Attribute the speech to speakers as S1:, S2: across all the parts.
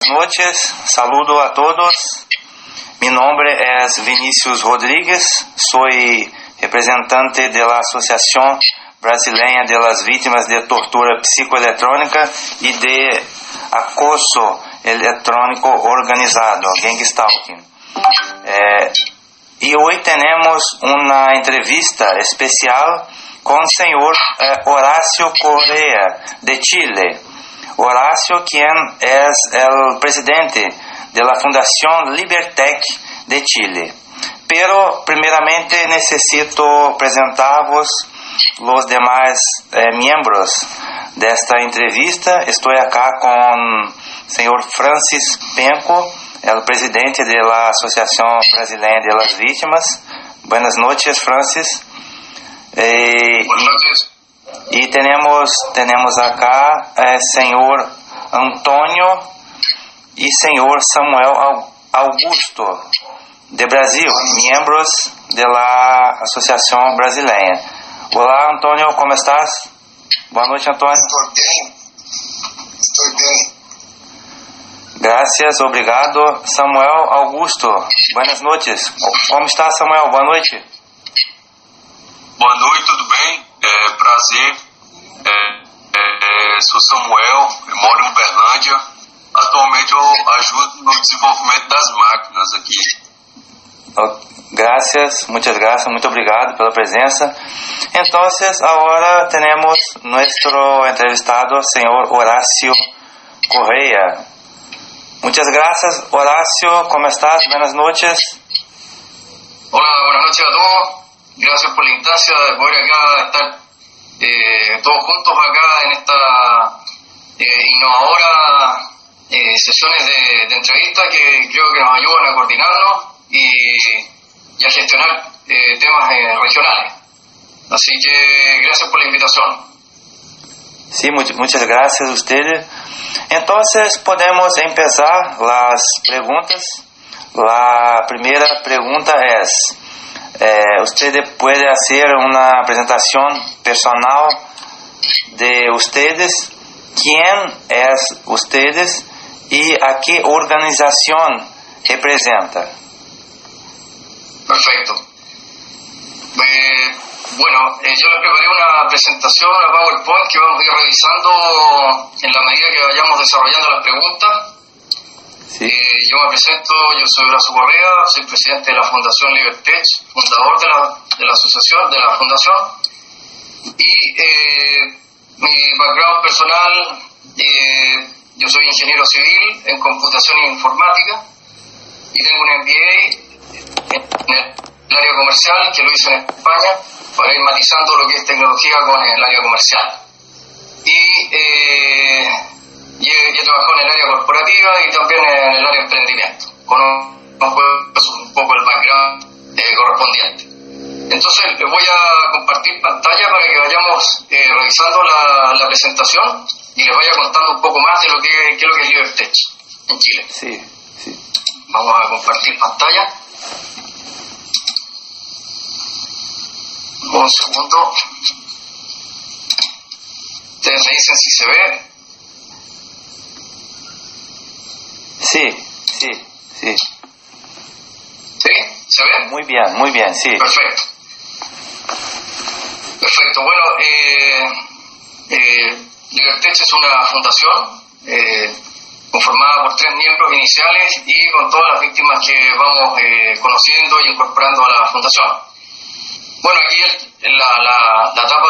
S1: noches, saludo a todos. Mi nombre es Vinicius Rodríguez, soy representante de la Asociación Brasileña de las Víctimas de Tortura Psicoelectrónica y de Acoso Electrónico Organizado, Gang Stalking. Y hoy tenemos una entrevista especial con el señor Horacio Correa de Chile. Horacio, quien es el presidente de la Fundación Libertec de Chile. Pero primeramente necesito presentaros los demás miembros de esta entrevista. Estoy acá con el señor Francis Penco, el presidente de la Asociación Brasileña de las Víctimas. Buenas noches, Francis.
S2: Buenas noches.
S1: Y tenemos acá señor Antonio y señor Samuel Augusto de Brasil, miembros de la Asociación Brasileña. Olá, Antonio, ¿cómo estás? Boa noite, Antonio.
S2: Estoy bien.
S1: Gracias, obrigado. Samuel Augusto, buenas noches. Como está, Samuel? Boa noite.
S2: Boa noite, tudo bem? Prazer. Sou Samuel, eu moro em Uberlândia. Atualmente eu ajudo no desenvolvimento das máquinas aqui.
S1: Gracias, muchas gracias, muito obrigado pela presença. Entonces, ahora tenemos nuestro entrevistado, señor Horacio Correa. Muchas gracias, Horacio, ¿cómo estás? Buenas noches.
S2: Hola, buenas noches a todos. Gracias por la instancia de poder acá estar todos juntos acá en esta innovadora sesiones de entrevista que creo que nos ayudan a coordinarnos y a gestionar temas regionales. Así que gracias por la invitación.
S1: Sí, muchas gracias a ustedes. Entonces podemos empezar las preguntas. La primera pregunta es, usted puede hacer una presentación personal de ustedes, quién es ustedes y a qué organización representa.
S2: Perfecto. Bueno, yo les preparé una presentación, una PowerPoint que vamos a ir revisando en la medida que vayamos desarrollando las preguntas.
S1: Sí.
S2: Yo me presento, yo soy Horacio Correa, soy presidente de la Fundación Libertec, fundador de la asociación, de la fundación. Y mi background personal, yo soy ingeniero civil en computación e informática y tengo un MBA en el área comercial que lo hice en España para ir matizando lo que es tecnología con el área comercial. Y he trabajado en el área corporativa y también en el área de emprendimiento. Conozco un poco el background correspondiente. Entonces les voy a compartir pantalla para que vayamos revisando la presentación y les vaya contando un poco más de lo que es Libertec en Chile.
S1: Sí.
S2: Vamos a compartir pantalla. Un segundo. Ustedes me dicen si se ve.
S1: Sí.
S2: ¿Sí? ¿Se ve?
S1: Muy bien, sí.
S2: Perfecto. Bueno, Libertec es una fundación conformada por 3 miembros iniciales y con todas las víctimas que vamos conociendo y incorporando a la fundación. Bueno, aquí la etapa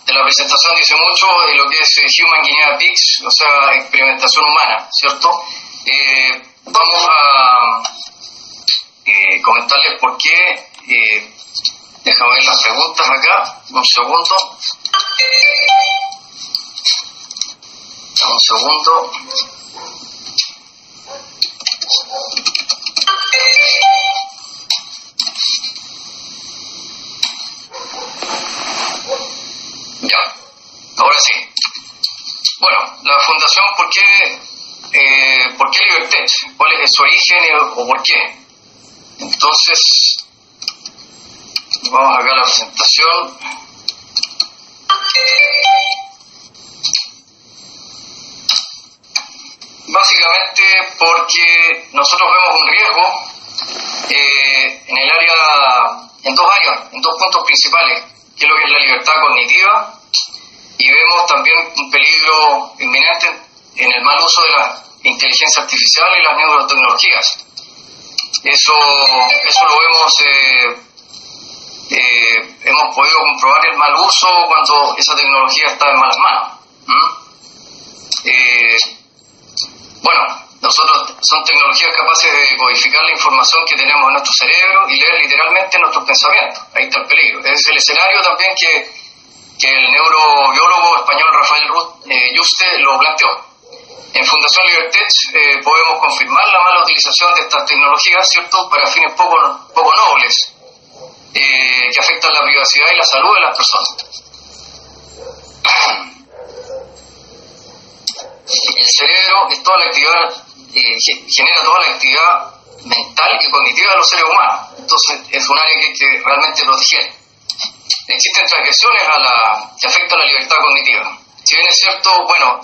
S2: de la presentación dice mucho de lo que es Human Guinea Pigs, o sea, experimentación humana, ¿cierto? Vamos a comentarles por qué. Déjame ver las preguntas acá, un segundo. Ya, ahora sí. Bueno, la fundación, ¿por qué Libertec? ¿Cuál es su origen o por qué? Entonces, vamos acá a la presentación. Básicamente porque nosotros vemos un riesgo en el área, en dos áreas, en dos puntos principales, que es lo que es la libertad cognitiva, y vemos también un peligro inminente en el mal uso de la inteligencia artificial y las neurotecnologías. Eso lo vemos, hemos podido comprobar el mal uso cuando esa tecnología está en malas manos. Bueno, nosotros son tecnologías capaces de codificar la información que tenemos en nuestro cerebro y leer literalmente nuestros pensamientos. Ahí está el peligro. Es el escenario también que el neurobiólogo español Rafael Yuste lo planteó. En Fundación Libertech podemos confirmar la mala utilización de estas tecnologías, ¿cierto?, para fines poco nobles, que afectan la privacidad y la salud de las personas. El cerebro es toda la actividad, genera toda la actividad mental y cognitiva de los seres humanos. Entonces es un área que hay que realmente proteger. Existen transgresiones que afectan la libertad cognitiva. Si bien es cierto, bueno,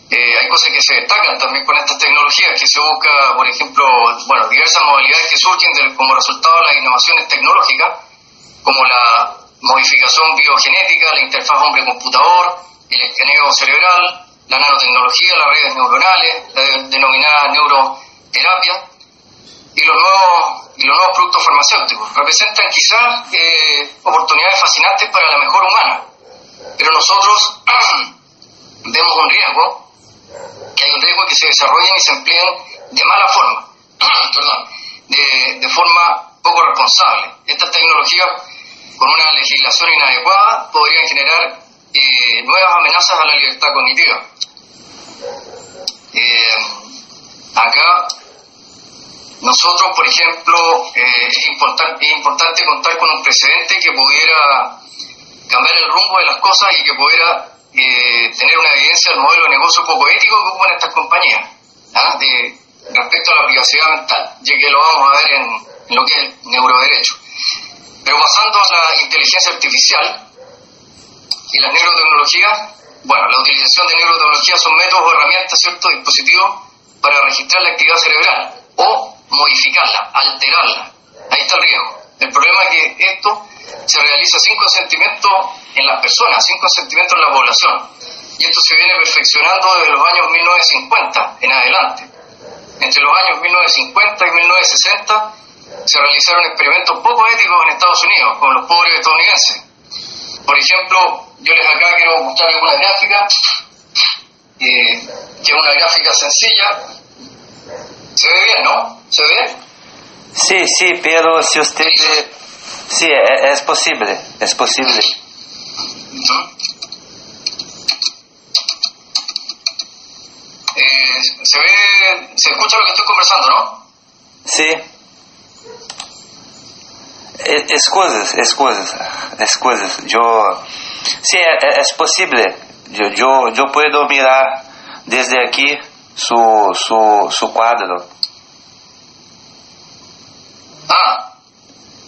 S2: hay cosas que se destacan también con estas tecnologías, que se busca, por ejemplo, bueno, diversas modalidades que surgen como resultado de las innovaciones tecnológicas, como la modificación biogenética, la interfaz hombre-computador, el escaneo cerebral, la nanotecnología, las redes neuronales, la denominada neuroterapia, y los nuevos productos farmacéuticos. Representan quizás oportunidades fascinantes para la mejora humana, pero nosotros vemos un riesgo, que hay un riesgo que se desarrollen y se empleen de mala forma, de forma poco responsable. Estas tecnologías, con una legislación inadecuada, podrían generar nuevas amenazas a la libertad cognitiva. Acá nosotros, por ejemplo, es importante contar con un precedente que pudiera cambiar el rumbo de las cosas y que pudiera tener una evidencia del modelo de negocio poco ético que ocupan estas compañías, respecto a la privacidad mental, ya que lo vamos a ver en lo que es el neuroderecho. Pero pasando a la inteligencia artificial y las neurotecnologías, bueno, la utilización de neurotecnologías son métodos o herramientas, ¿cierto?, dispositivos para registrar la actividad cerebral o modificarla, alterarla. Ahí está el riesgo. El problema es que esto se realiza sin consentimiento en las personas, sin consentimiento en la población. Y esto se viene perfeccionando desde los años 1950 en adelante. Entre los años 1950 y 1960 se realizaron experimentos poco éticos en Estados Unidos con los pobres estadounidenses. Por ejemplo, yo les acá quiero mostrarles una gráfica, que es una gráfica sencilla. ¿Se ve bien, no? ¿Se ve?
S1: Sí, pero si usted... Sí, es posible, es posible.
S2: Se escucha lo que estoy conversando, ¿no?
S1: Sí. Excusas. Sí, es posible. Yo puedo mirar desde aquí su cuadro.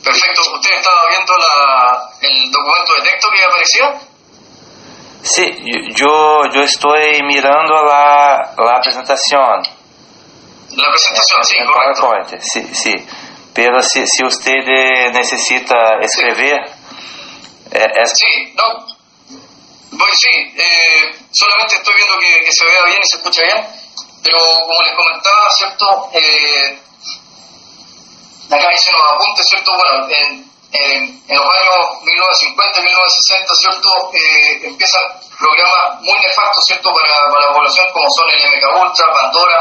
S2: Perfecto. ¿Usted estaba viendo el documento de texto que aparecía?
S1: Sí, yo estoy mirando la presentación.
S2: La presentación, sí, correcto.
S1: PowerPoint, sí. Pero si usted necesita escribir...
S2: Sí, no. Solamente estoy viendo que se vea bien y se escucha bien, pero como les comentaba, ¿cierto? Acá hice unos apuntes, ¿cierto? Bueno, en los años 1950 y 1960, ¿cierto? Empiezan programas muy nefastos, ¿cierto? Para la población, como son el MKUltra, Pandora,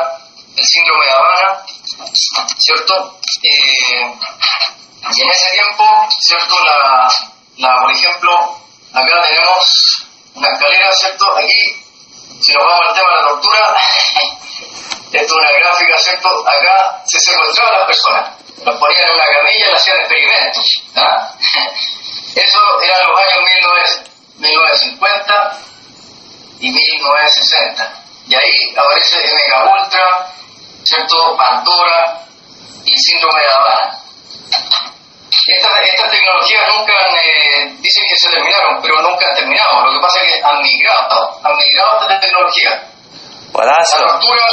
S2: el síndrome de Habana, ¿cierto? Y en ese tiempo, ¿cierto? Por ejemplo, acá tenemos una escalera, ¿cierto? Aquí, si nos vamos al tema de la tortura, esto es una gráfica, ¿cierto? Acá se secuestraban a las personas, los ponían en una camilla y le hacían experimentos. Eso eran los años 1950 y 1960. Y ahí aparece MKUltra, ¿cierto? Pandora y síndrome de Habana. Estas tecnologías nunca dicen que se terminaron, pero nunca han terminado. Lo que pasa es que han migrado esta tecnología.
S1: Horacio.
S2: La tortura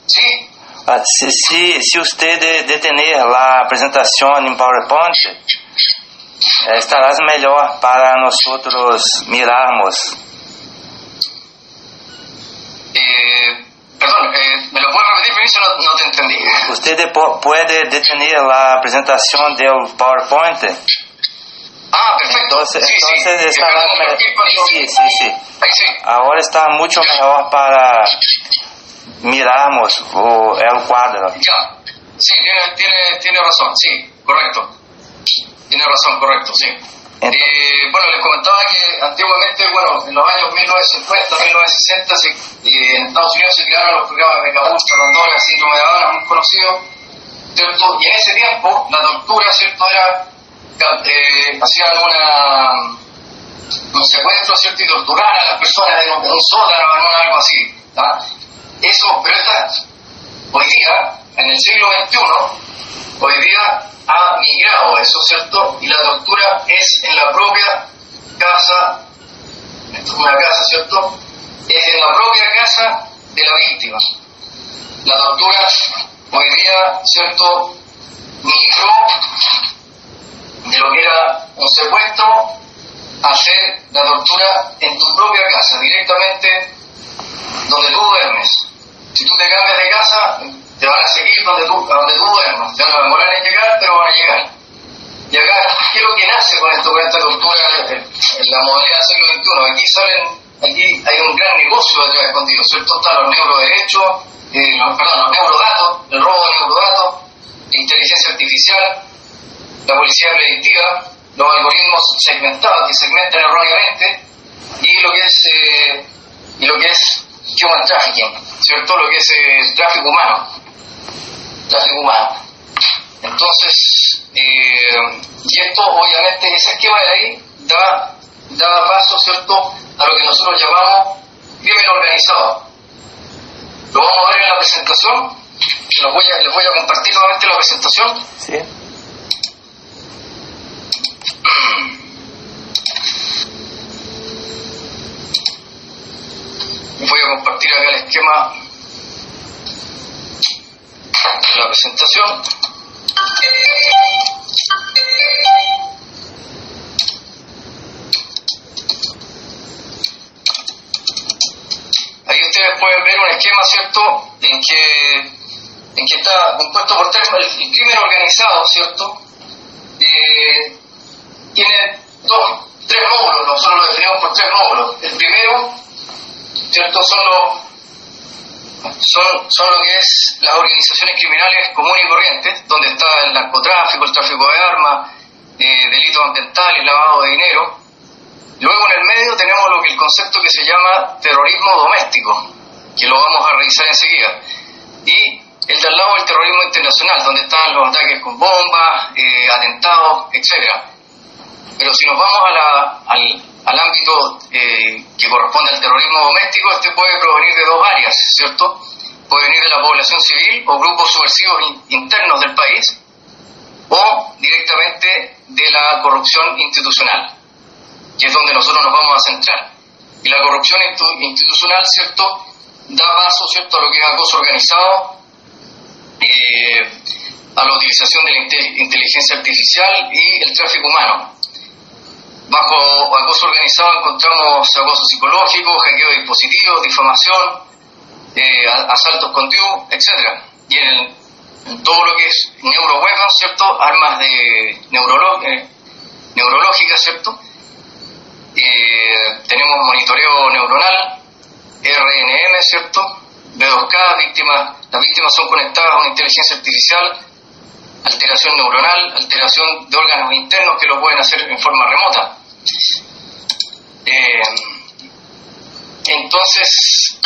S2: Sí.
S1: Se usted detener la presentación en PowerPoint, estará mejor para nosotros mirarmos.
S2: Perdón, ¿me lo puedes repetir, Vinicio? No te entendí.
S1: Usted puede detener la presentación del PowerPoint.
S2: Perfecto.
S1: Entonces
S2: estará mejor.
S1: Sí.
S2: Ahí sí.
S1: Ahora está mucho mejor para mirarmos el cuadro.
S2: Ya. Sí, tiene razón. Sí, correcto. Tiene razón, correcto, sí. Les comentaba que antiguamente, en los años 1950, 1960, en Estados Unidos se crearon los programas de Cabusta, Pandora, síndrome de Habana, muy conocidos, ¿cierto? Y en ese tiempo la tortura, ¿cierto?, era hacían un secuestro, ¿cierto?, y torturaban a las personas en un sótano, en algo así, ¿tá? Eso, pero hoy día, en el siglo XXI, hoy día ha migrado eso, ¿cierto? Y la tortura es en la propia casa, esto es una casa, ¿cierto? Es en la propia casa de la víctima. La tortura hoy día, ¿cierto?, migró de lo que era un secuestro a hacer la tortura en tu propia casa, directamente donde tú duermes. Si tú te cambias de casa, te van a seguir donde tú duermas, te van a demorar en llegar, pero van a llegar. Y acá, ¿qué es lo que nace con esta tortura en la modalidad del siglo XXI? Aquí hay un gran negocio detrás escondido, ¿cierto? Están los neuroderechos, los neurodatos, el robo de neurodatos, la inteligencia artificial, la policía predictiva, los algoritmos segmentados que segmentan erróneamente, y lo que es human trafficking, ¿cierto? Lo que es tráfico humano. Entonces, y esto obviamente, ese esquema de ahí da paso, ¿cierto?, a lo que nosotros llamamos crimen organizado. Lo vamos a ver en la presentación. Les voy a compartir nuevamente la presentación.
S1: Sí.
S2: Voy a compartir acá el esquema de la presentación. Ahí ustedes pueden ver un esquema, ¿cierto?, en que está compuesto por el crimen organizado, ¿cierto? Tiene tres módulos, nosotros lo definimos por tres módulos. El primero, ¿cierto?, son lo que es las organizaciones criminales comunes y corrientes, donde está el narcotráfico, el tráfico de armas, delitos ambientales, lavado de dinero. Luego en el medio tenemos el concepto que se llama terrorismo doméstico, que lo vamos a revisar enseguida. Y el de al lado, el terrorismo internacional, donde están los ataques con bombas, atentados, etc. Pero si nos vamos al ámbito que corresponde al terrorismo doméstico, este puede provenir de dos áreas, ¿cierto? Puede venir de la población civil o grupos subversivos internos del país, o directamente de la corrupción institucional, que es donde nosotros nos vamos a centrar. Y la corrupción institucional, ¿cierto?, da paso, ¿cierto?, a lo que es acoso organizado, a la utilización de la inteligencia artificial y el tráfico humano. Bajo acoso organizado encontramos acoso psicológico, hackeo de dispositivos, difamación, asaltos con DIU, etc. Y en todo lo que es neuroweapons, ¿cierto?, armas neurológicas, ¿cierto? Tenemos monitoreo neuronal, RNM, ¿cierto? B2K, las víctimas son conectadas a una inteligencia artificial, alteración neuronal, alteración de órganos internos que lo pueden hacer en forma remota. Entonces,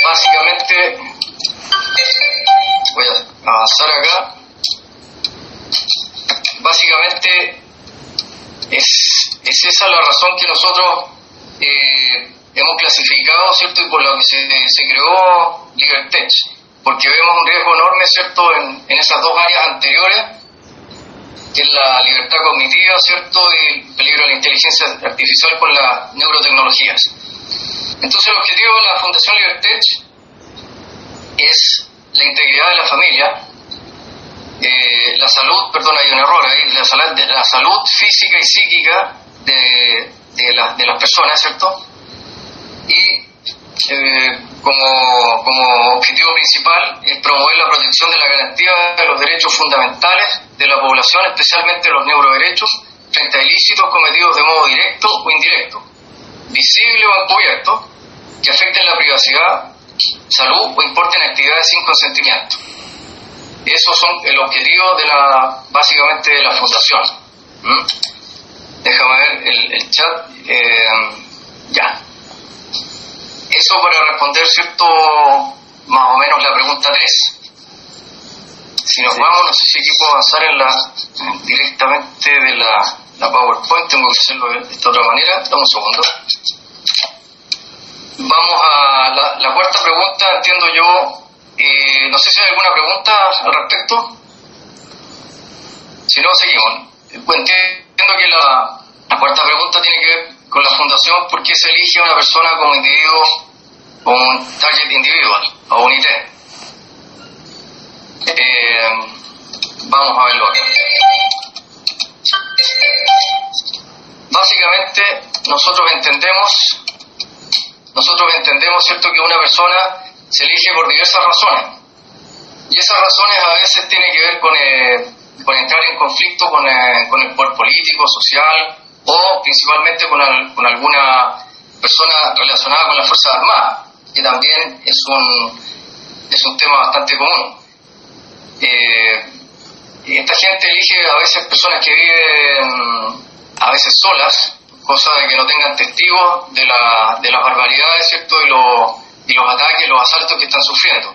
S2: básicamente, voy a avanzar acá. Básicamente, es esa la razón que nosotros hemos clasificado, ¿cierto?, y por la que se creó LiberTech, porque vemos un riesgo enorme, ¿cierto?, en esas dos áreas anteriores, que es la libertad cognitiva, ¿cierto?, y el peligro de la inteligencia artificial con las neurotecnologías. Entonces el objetivo de la Fundación LiberTech es la integridad de la familia, la salud, perdón, hay un error ahí, la salud física y psíquica de las personas, ¿cierto? Y como objetivo principal es promover la protección de la garantía de los derechos fundamentales de la población, especialmente los neuroderechos, frente a ilícitos cometidos de modo directo o indirecto, visible o encubierto, que afecten la privacidad, salud o importen actividades sin consentimiento. Esos son el objetivo básicamente de la fundación. Déjame ver el chat. Ya. Eso para responder, ¿cierto? Más o menos la pregunta 3. Si nos vamos, no sé si aquí puedo avanzar directamente de la PowerPoint, tengo que hacerlo de esta otra manera. Dame un segundo. Vamos a la cuarta pregunta, entiendo yo. No sé si hay alguna pregunta al respecto. Si no, seguimos. Pues entiendo que la cuarta pregunta tiene que ver con la fundación, ¿por qué se elige a una persona como individuo o un target individual o un IT? Vamos a verlo acá. Básicamente, nosotros entendemos, ¿cierto?, que una persona se elige por diversas razones. Y esas razones a veces tienen que ver con entrar en conflicto con el poder político, social, o principalmente con alguna persona relacionada con las Fuerzas Armadas, que también es un tema bastante común. Esta gente elige a veces personas que viven a veces solas, cosa de que no tengan testigos de las barbaridades, ¿cierto?, y los ataques, los asaltos que están sufriendo.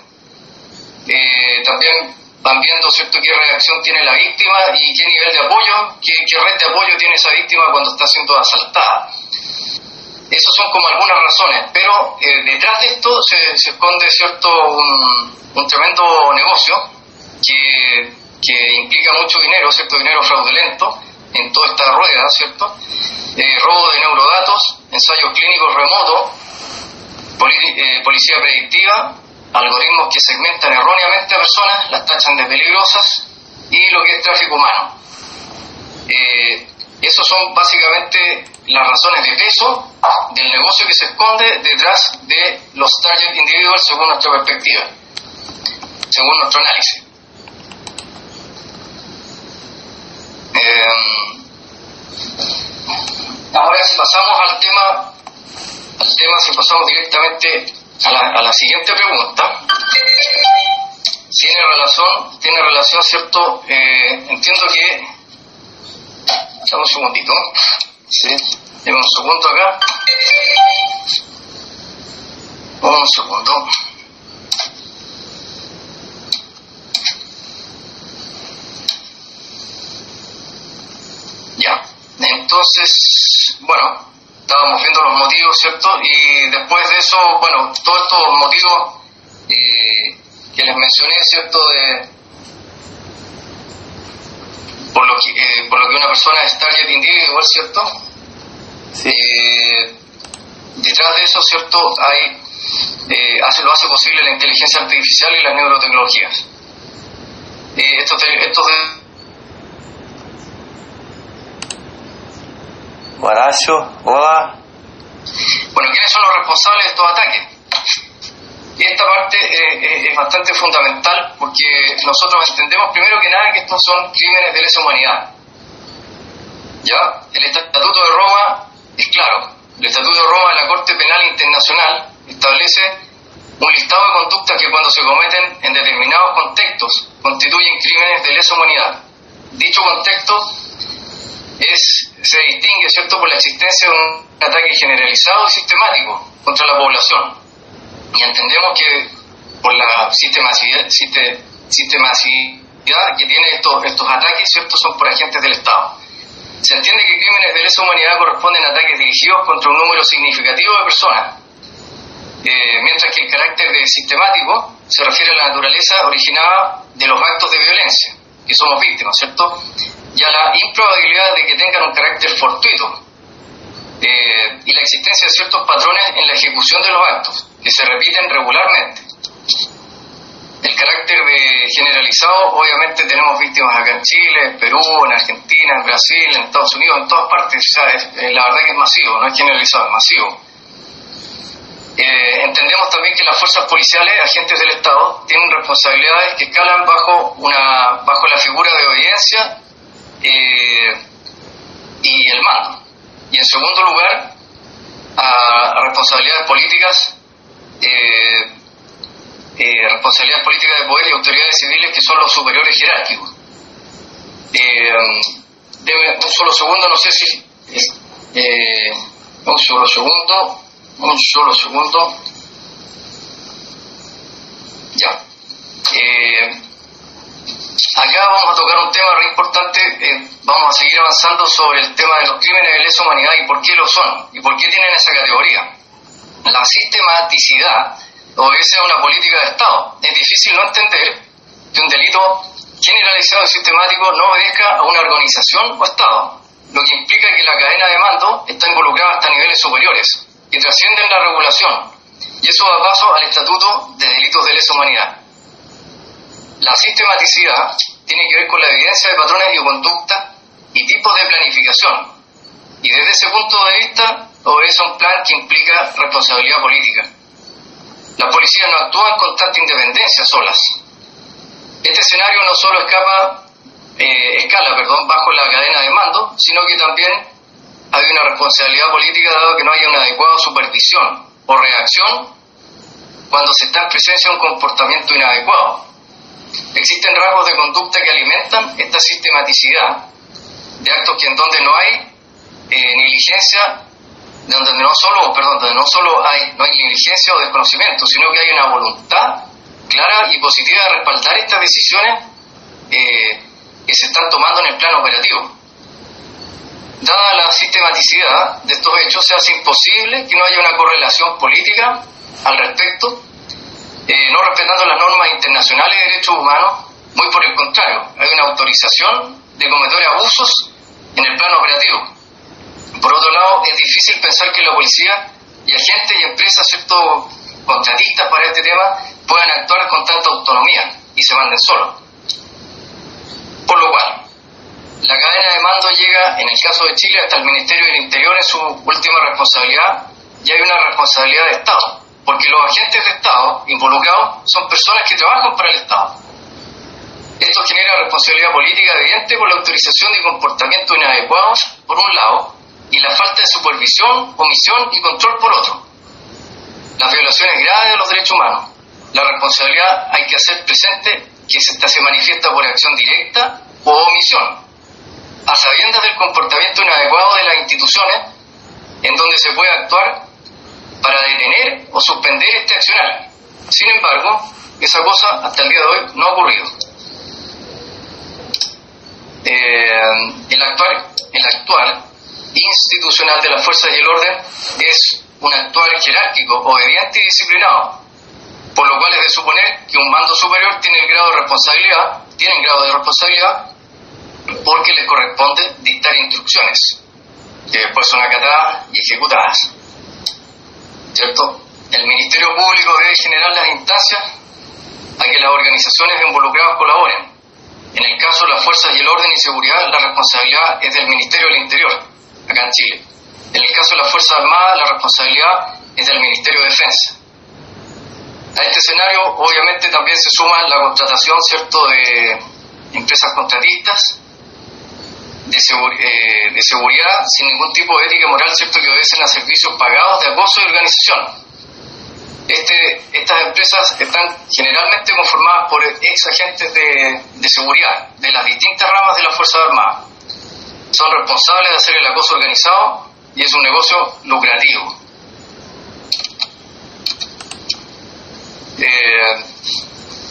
S2: También van viendo, ¿cierto?, qué reacción tiene la víctima y qué nivel de apoyo, qué red de apoyo tiene esa víctima cuando está siendo asaltada. Esas son como algunas razones, pero detrás de esto se esconde, ¿cierto?, un tremendo negocio que implica mucho dinero, ¿cierto?, dinero fraudulento en toda esta rueda, ¿cierto? Robo de neurodatos, ensayos clínicos remotos, policía predictiva, algoritmos que segmentan erróneamente a personas, las tachan de peligrosas, y lo que es tráfico humano. Esos son básicamente las razones de peso del negocio que se esconde detrás de los target individuals según nuestra perspectiva, según nuestro análisis. Ahora si pasamos al tema, si pasamos directamente a la siguiente pregunta, tiene relación, ¿cierto? Entiendo que, dame un segundito,
S1: Sí.
S2: dame un segundo acá, un segundo. Ya, entonces, bueno, estábamos viendo los motivos, ¿cierto? Y después de eso, bueno, todos estos motivos que les mencioné, ¿cierto? Por lo que una persona es target individual, ¿cierto?
S1: Sí.
S2: Detrás de eso, ¿cierto? Lo hace posible la inteligencia artificial y las neurotecnologías.
S1: Horacio, hola.
S2: Bueno, ¿quiénes son los responsables de estos ataques? Y esta parte es bastante fundamental porque nosotros entendemos primero que nada que estos son crímenes de lesa humanidad. ¿Ya? El Estatuto de Roma es claro. El Estatuto de Roma de la Corte Penal Internacional establece un listado de conductas que cuando se cometen en determinados contextos constituyen crímenes de lesa humanidad. Dicho contexto se distingue, ¿cierto?, por la existencia de un ataque generalizado y sistemático contra la población. Y entendemos que por la sistematicidad que tiene estos ataques, ¿cierto?, son por agentes del Estado. Se entiende que crímenes de lesa humanidad corresponden a ataques dirigidos contra un número significativo de personas, mientras que el carácter de sistemático se refiere a la naturaleza originada de los actos de violencia, que somos víctimas, ¿cierto?, y a la improbabilidad de que tengan un carácter fortuito, y la existencia de ciertos patrones en la ejecución de los actos, que se repiten regularmente. El carácter generalizado, obviamente tenemos víctimas acá en Chile, en Perú, en Argentina, en Brasil, en Estados Unidos, en todas partes. O sea, la verdad que es masivo, no es generalizado, es masivo. Entendemos también que las fuerzas policiales, agentes del Estado, tienen responsabilidades que escalan bajo la figura de obediencia y el mando. Y en segundo lugar, a responsabilidades políticas de poder y autoridades civiles que son los superiores jerárquicos. Deme un solo segundo, no sé si... un solo segundo. Ya. Acá vamos a tocar un tema re importante. Vamos a seguir avanzando sobre el tema de los crímenes de lesa humanidad y por qué lo son y por qué tienen esa categoría. La sistematicidad obedece a una política de Estado. Es difícil no entender que un delito generalizado y sistemático no obedezca a una organización o Estado, lo que implica que la cadena de mando está involucrada hasta niveles superiores que trascienden la regulación, y eso da paso al Estatuto de Delitos de Lesa Humanidad. La sistematicidad tiene que ver con la evidencia de patrones de conducta y tipos de planificación, y desde ese punto de vista obedece a un plan que implica responsabilidad política. Las policías no actúan con tanta independencia solas. Este escenario no solo escala bajo la cadena de mando, sino que también hay una responsabilidad política dado que no haya una adecuada supervisión o reacción cuando se está en presencia de un comportamiento inadecuado. Existen rasgos de conducta que alimentan esta sistematicidad de actos que en donde no hay negligencia, donde no hay negligencia o desconocimiento, sino que hay una voluntad clara y positiva de respaldar estas decisiones que se están tomando en el plano operativo. Dada la sistematicidad de estos hechos, se hace imposible que no haya una correlación política al respecto, no respetando las normas internacionales de derechos humanos. Muy por el contrario, hay una autorización de cometer abusos en el plano operativo. Por otro lado, es difícil pensar que la policía y agentes y empresas, contratistas para este tema, puedan actuar con tanta autonomía y se manden solos. Por lo cual, la cadena de mando llega, en el caso de Chile, hasta el Ministerio del Interior en su última responsabilidad, y hay una responsabilidad de Estado, porque los agentes de Estado involucrados son personas que trabajan para el Estado. Esto genera responsabilidad política evidente por la autorización de comportamientos inadecuados, por un lado, y la falta de supervisión, omisión y control por otro. Las violaciones graves de los derechos humanos. La responsabilidad hay que hacer presente que esta se manifiesta por acción directa o omisión, a sabiendas del comportamiento inadecuado de las instituciones en donde se puede actuar para detener o suspender este accionar. Sin embargo, esa cosa hasta el día de hoy no ha ocurrido. El actuar institucional de las fuerzas y el orden es un actuar jerárquico, obediente y disciplinado, por lo cual es de suponer que un mando superior tiene grado de responsabilidad porque les corresponde dictar instrucciones que después son acatadas y ejecutadas, ¿cierto? El Ministerio Público debe generar las instancias a que las organizaciones involucradas colaboren. En el caso de las fuerzas y el orden y seguridad, la responsabilidad es del Ministerio del Interior, acá en Chile. En el caso de las Fuerzas Armadas, la responsabilidad es del Ministerio de Defensa. A este escenario, obviamente, también se suma la contratación, ¿cierto?, de empresas contratistas de seguridad sin ningún tipo de ética moral, ¿cierto?, que obedecen a servicios pagados de acoso y organización. Estas empresas están generalmente conformadas por ex agentes de seguridad de las distintas ramas de las Fuerzas Armadas. Son responsables de hacer el acoso organizado y es un negocio lucrativo.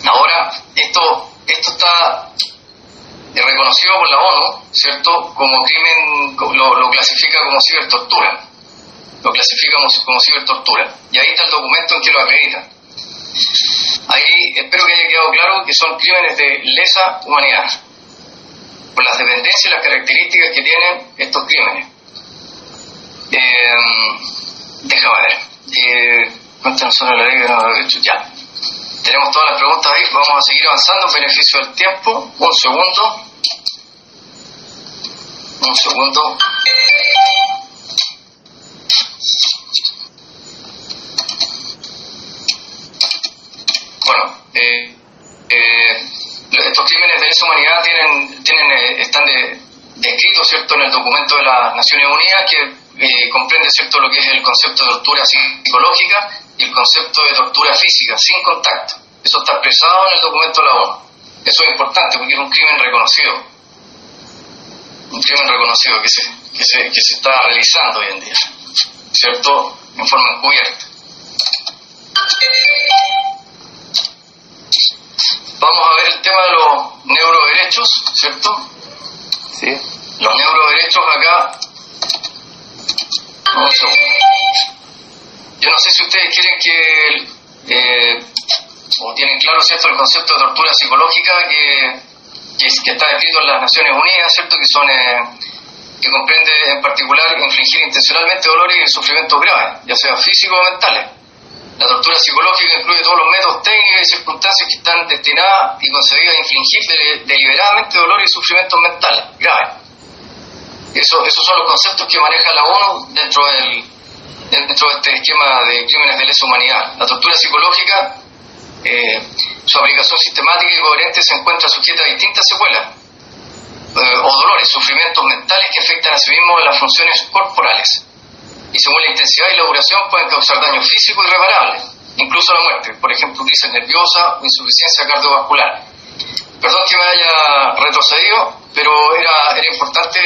S2: Ahora, esto está reconocido por la ONU, ¿cierto?, como crimen, lo clasifica como cibertortura. Y ahí está el documento en que lo acredita. Ahí espero que haya quedado claro que son crímenes de lesa humanidad, por las dependencias y las características que tienen estos crímenes. Déjame ver. ¿Cuántas son la ley que no lo he hecho? Ya. Tenemos todas las preguntas ahí, vamos a seguir avanzando en beneficio del tiempo. Un segundo. Bueno, estos crímenes de lesa humanidad están descritos, ¿cierto?, en el documento de las Naciones Unidas, que comprende, ¿cierto?, lo que es el concepto de tortura psicológica y el concepto de tortura física, sin contacto. Eso está expresado en el documento de la ONU. Eso es importante porque es un crimen reconocido. Un crimen reconocido que se está realizando hoy en día, ¿cierto?, en forma encubierta. Vamos a ver el tema de los neuroderechos, ¿cierto?
S1: Sí.
S2: Los neuroderechos acá. Un segundo. Yo no sé si ustedes quieren o tienen claro, ¿cierto?, el concepto de tortura psicológica que está descrito en las Naciones Unidas, ¿cierto?, que comprende en particular infligir intencionalmente dolores y sufrimientos graves, ya sea físicos o mentales. La tortura psicológica incluye todos los métodos, técnicas y circunstancias que están destinadas y concebidas a infligir deliberadamente dolores y sufrimientos mentales graves. Esos son los conceptos que maneja la ONU dentro de este esquema de crímenes de lesa humanidad. La tortura psicológica, su aplicación sistemática y coherente se encuentra sujeta a distintas secuelas o dolores, sufrimientos mentales que afectan a sí mismos las funciones corporales. Y según la intensidad y la duración pueden causar daño físico irreparable, incluso la muerte, por ejemplo, crisis nerviosa o insuficiencia cardiovascular. Perdón que me haya retrocedido, pero era importante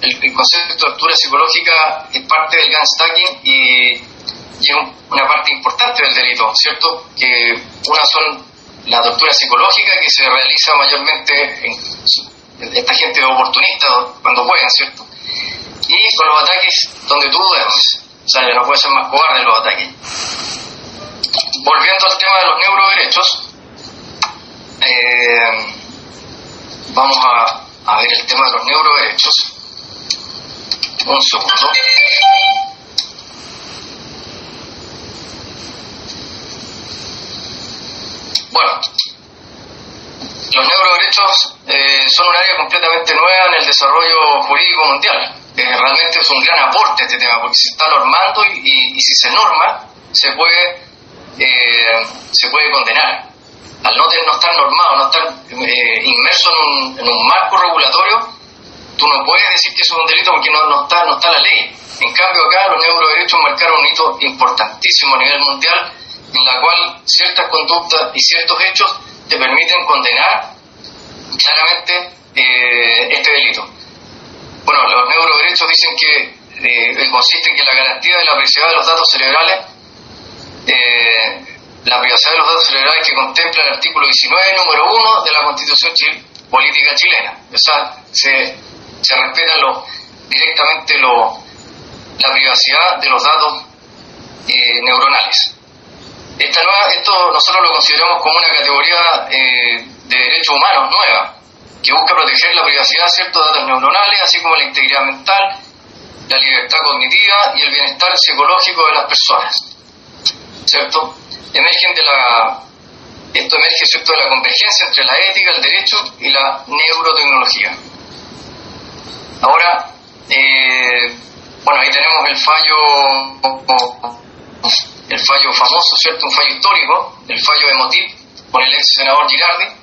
S2: el concepto de tortura psicológica, es parte del gun-stacking y es una parte importante del delito, ¿cierto? Que una son la tortura psicológica, que se realiza mayormente en esta gente oportunista cuando pueden, ¿cierto? Y con los ataques donde tú duermes, o sea, no puede ser más cobarde los ataques. Volviendo al tema de los neuroderechos, vamos a ver el tema de los neuroderechos. Un segundo. Bueno, los neuroderechos son un área completamente nueva en el desarrollo jurídico mundial. Realmente es un gran aporte a este tema, porque se está normando y si se norma, se puede condenar. Al no estar normado, no estar inmerso en un marco regulatorio, tú no puedes decir que eso es un delito porque no está la ley. En cambio acá los neuroderechos marcaron un hito importantísimo a nivel mundial, en la cual ciertas conductas y ciertos hechos te permiten condenar claramente este delito. Bueno, los neuroderechos dicen que consiste en que la garantía de la privacidad de los datos cerebrales, la privacidad de los datos cerebrales que contempla el artículo 19, número 1 de la Constitución Política Chilena. O sea, se respetan directamente la privacidad de los datos neuronales. Esto nosotros lo consideramos como una categoría de derechos humanos nueva, que busca proteger la privacidad de ciertos datos neuronales, así como la integridad mental, la libertad cognitiva y el bienestar psicológico de las personas, ¿cierto? Esto emerge, ¿cierto?, de la convergencia entre la ética, el derecho y la neurotecnología. Ahora, bueno, ahí tenemos el fallo famoso, ¿cierto?, un fallo histórico, el fallo de Motif por el ex senador Girardi.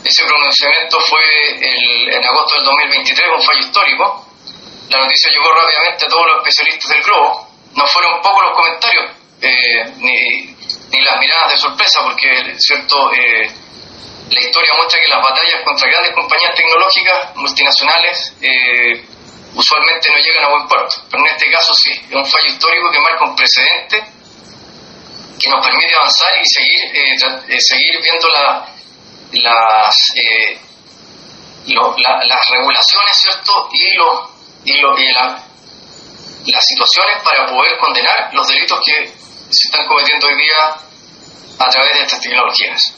S2: Ese pronunciamiento fue en agosto del 2023, un fallo histórico. La noticia llegó rápidamente a todos los especialistas del globo. No fueron pocos los comentarios, ni las miradas de sorpresa, porque, ¿cierto?, la historia muestra que las batallas contra grandes compañías tecnológicas multinacionales usualmente no llegan a buen puerto. Pero en este caso sí, es un fallo histórico que marca un precedente que nos permite avanzar y seguir viendo las regulaciones, ¿cierto?, y las situaciones para poder condenar los delitos que se están cometiendo hoy día a través de estas tecnologías.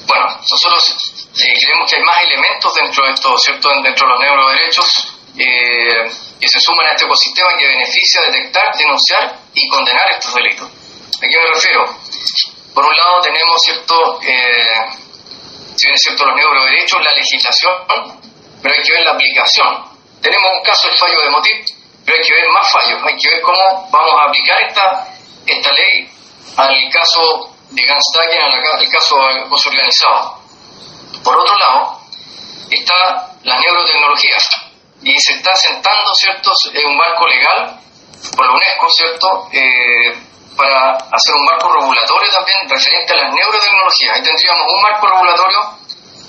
S2: Bueno, nosotros creemos que hay más elementos dentro de esto, ¿cierto?, dentro de los neuroderechos que se suman a este ecosistema que beneficia detectar, denunciar y condenar estos delitos. ¿A qué me refiero? por un lado tenemos, ¿cierto?, si bien es cierto los neuroderechos, la legislación, pero hay que ver la aplicación. Tenemos un caso, el fallo de Motiv, pero hay que ver más fallos, hay que ver cómo vamos a aplicar esta ley al caso de Ganstaken, al caso de acoso organizado. Por otro lado, está la neurotecnología, y se está sentando, ¿cierto?, en un marco legal por la UNESCO, ¿cierto?, para hacer un marco regulatorio también referente a las neurotecnologías. Ahí tendríamos un marco regulatorio,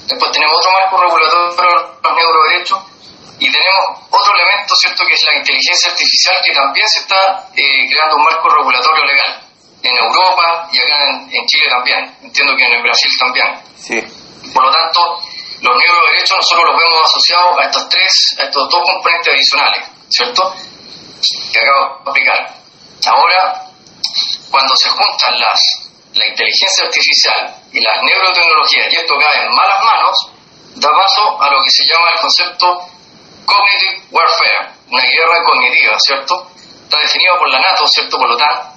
S2: después tenemos otro marco regulatorio, los neuroderechos, y tenemos otro elemento, ¿cierto?, que es la inteligencia artificial, que también se está creando un marco regulatorio legal en Europa y acá en Chile también. Entiendo que en el Brasil también.
S1: Sí.
S2: Por lo tanto, los neuroderechos nosotros los vemos asociados a estos dos componentes adicionales, ¿cierto?, que acabo de explicar. Ahora, cuando se juntan la inteligencia artificial y las neurotecnologías, y esto cae en malas manos, da paso a lo que se llama el concepto cognitive warfare, una guerra cognitiva, ¿cierto? Está definido por la NATO, ¿cierto?, por la OTAN,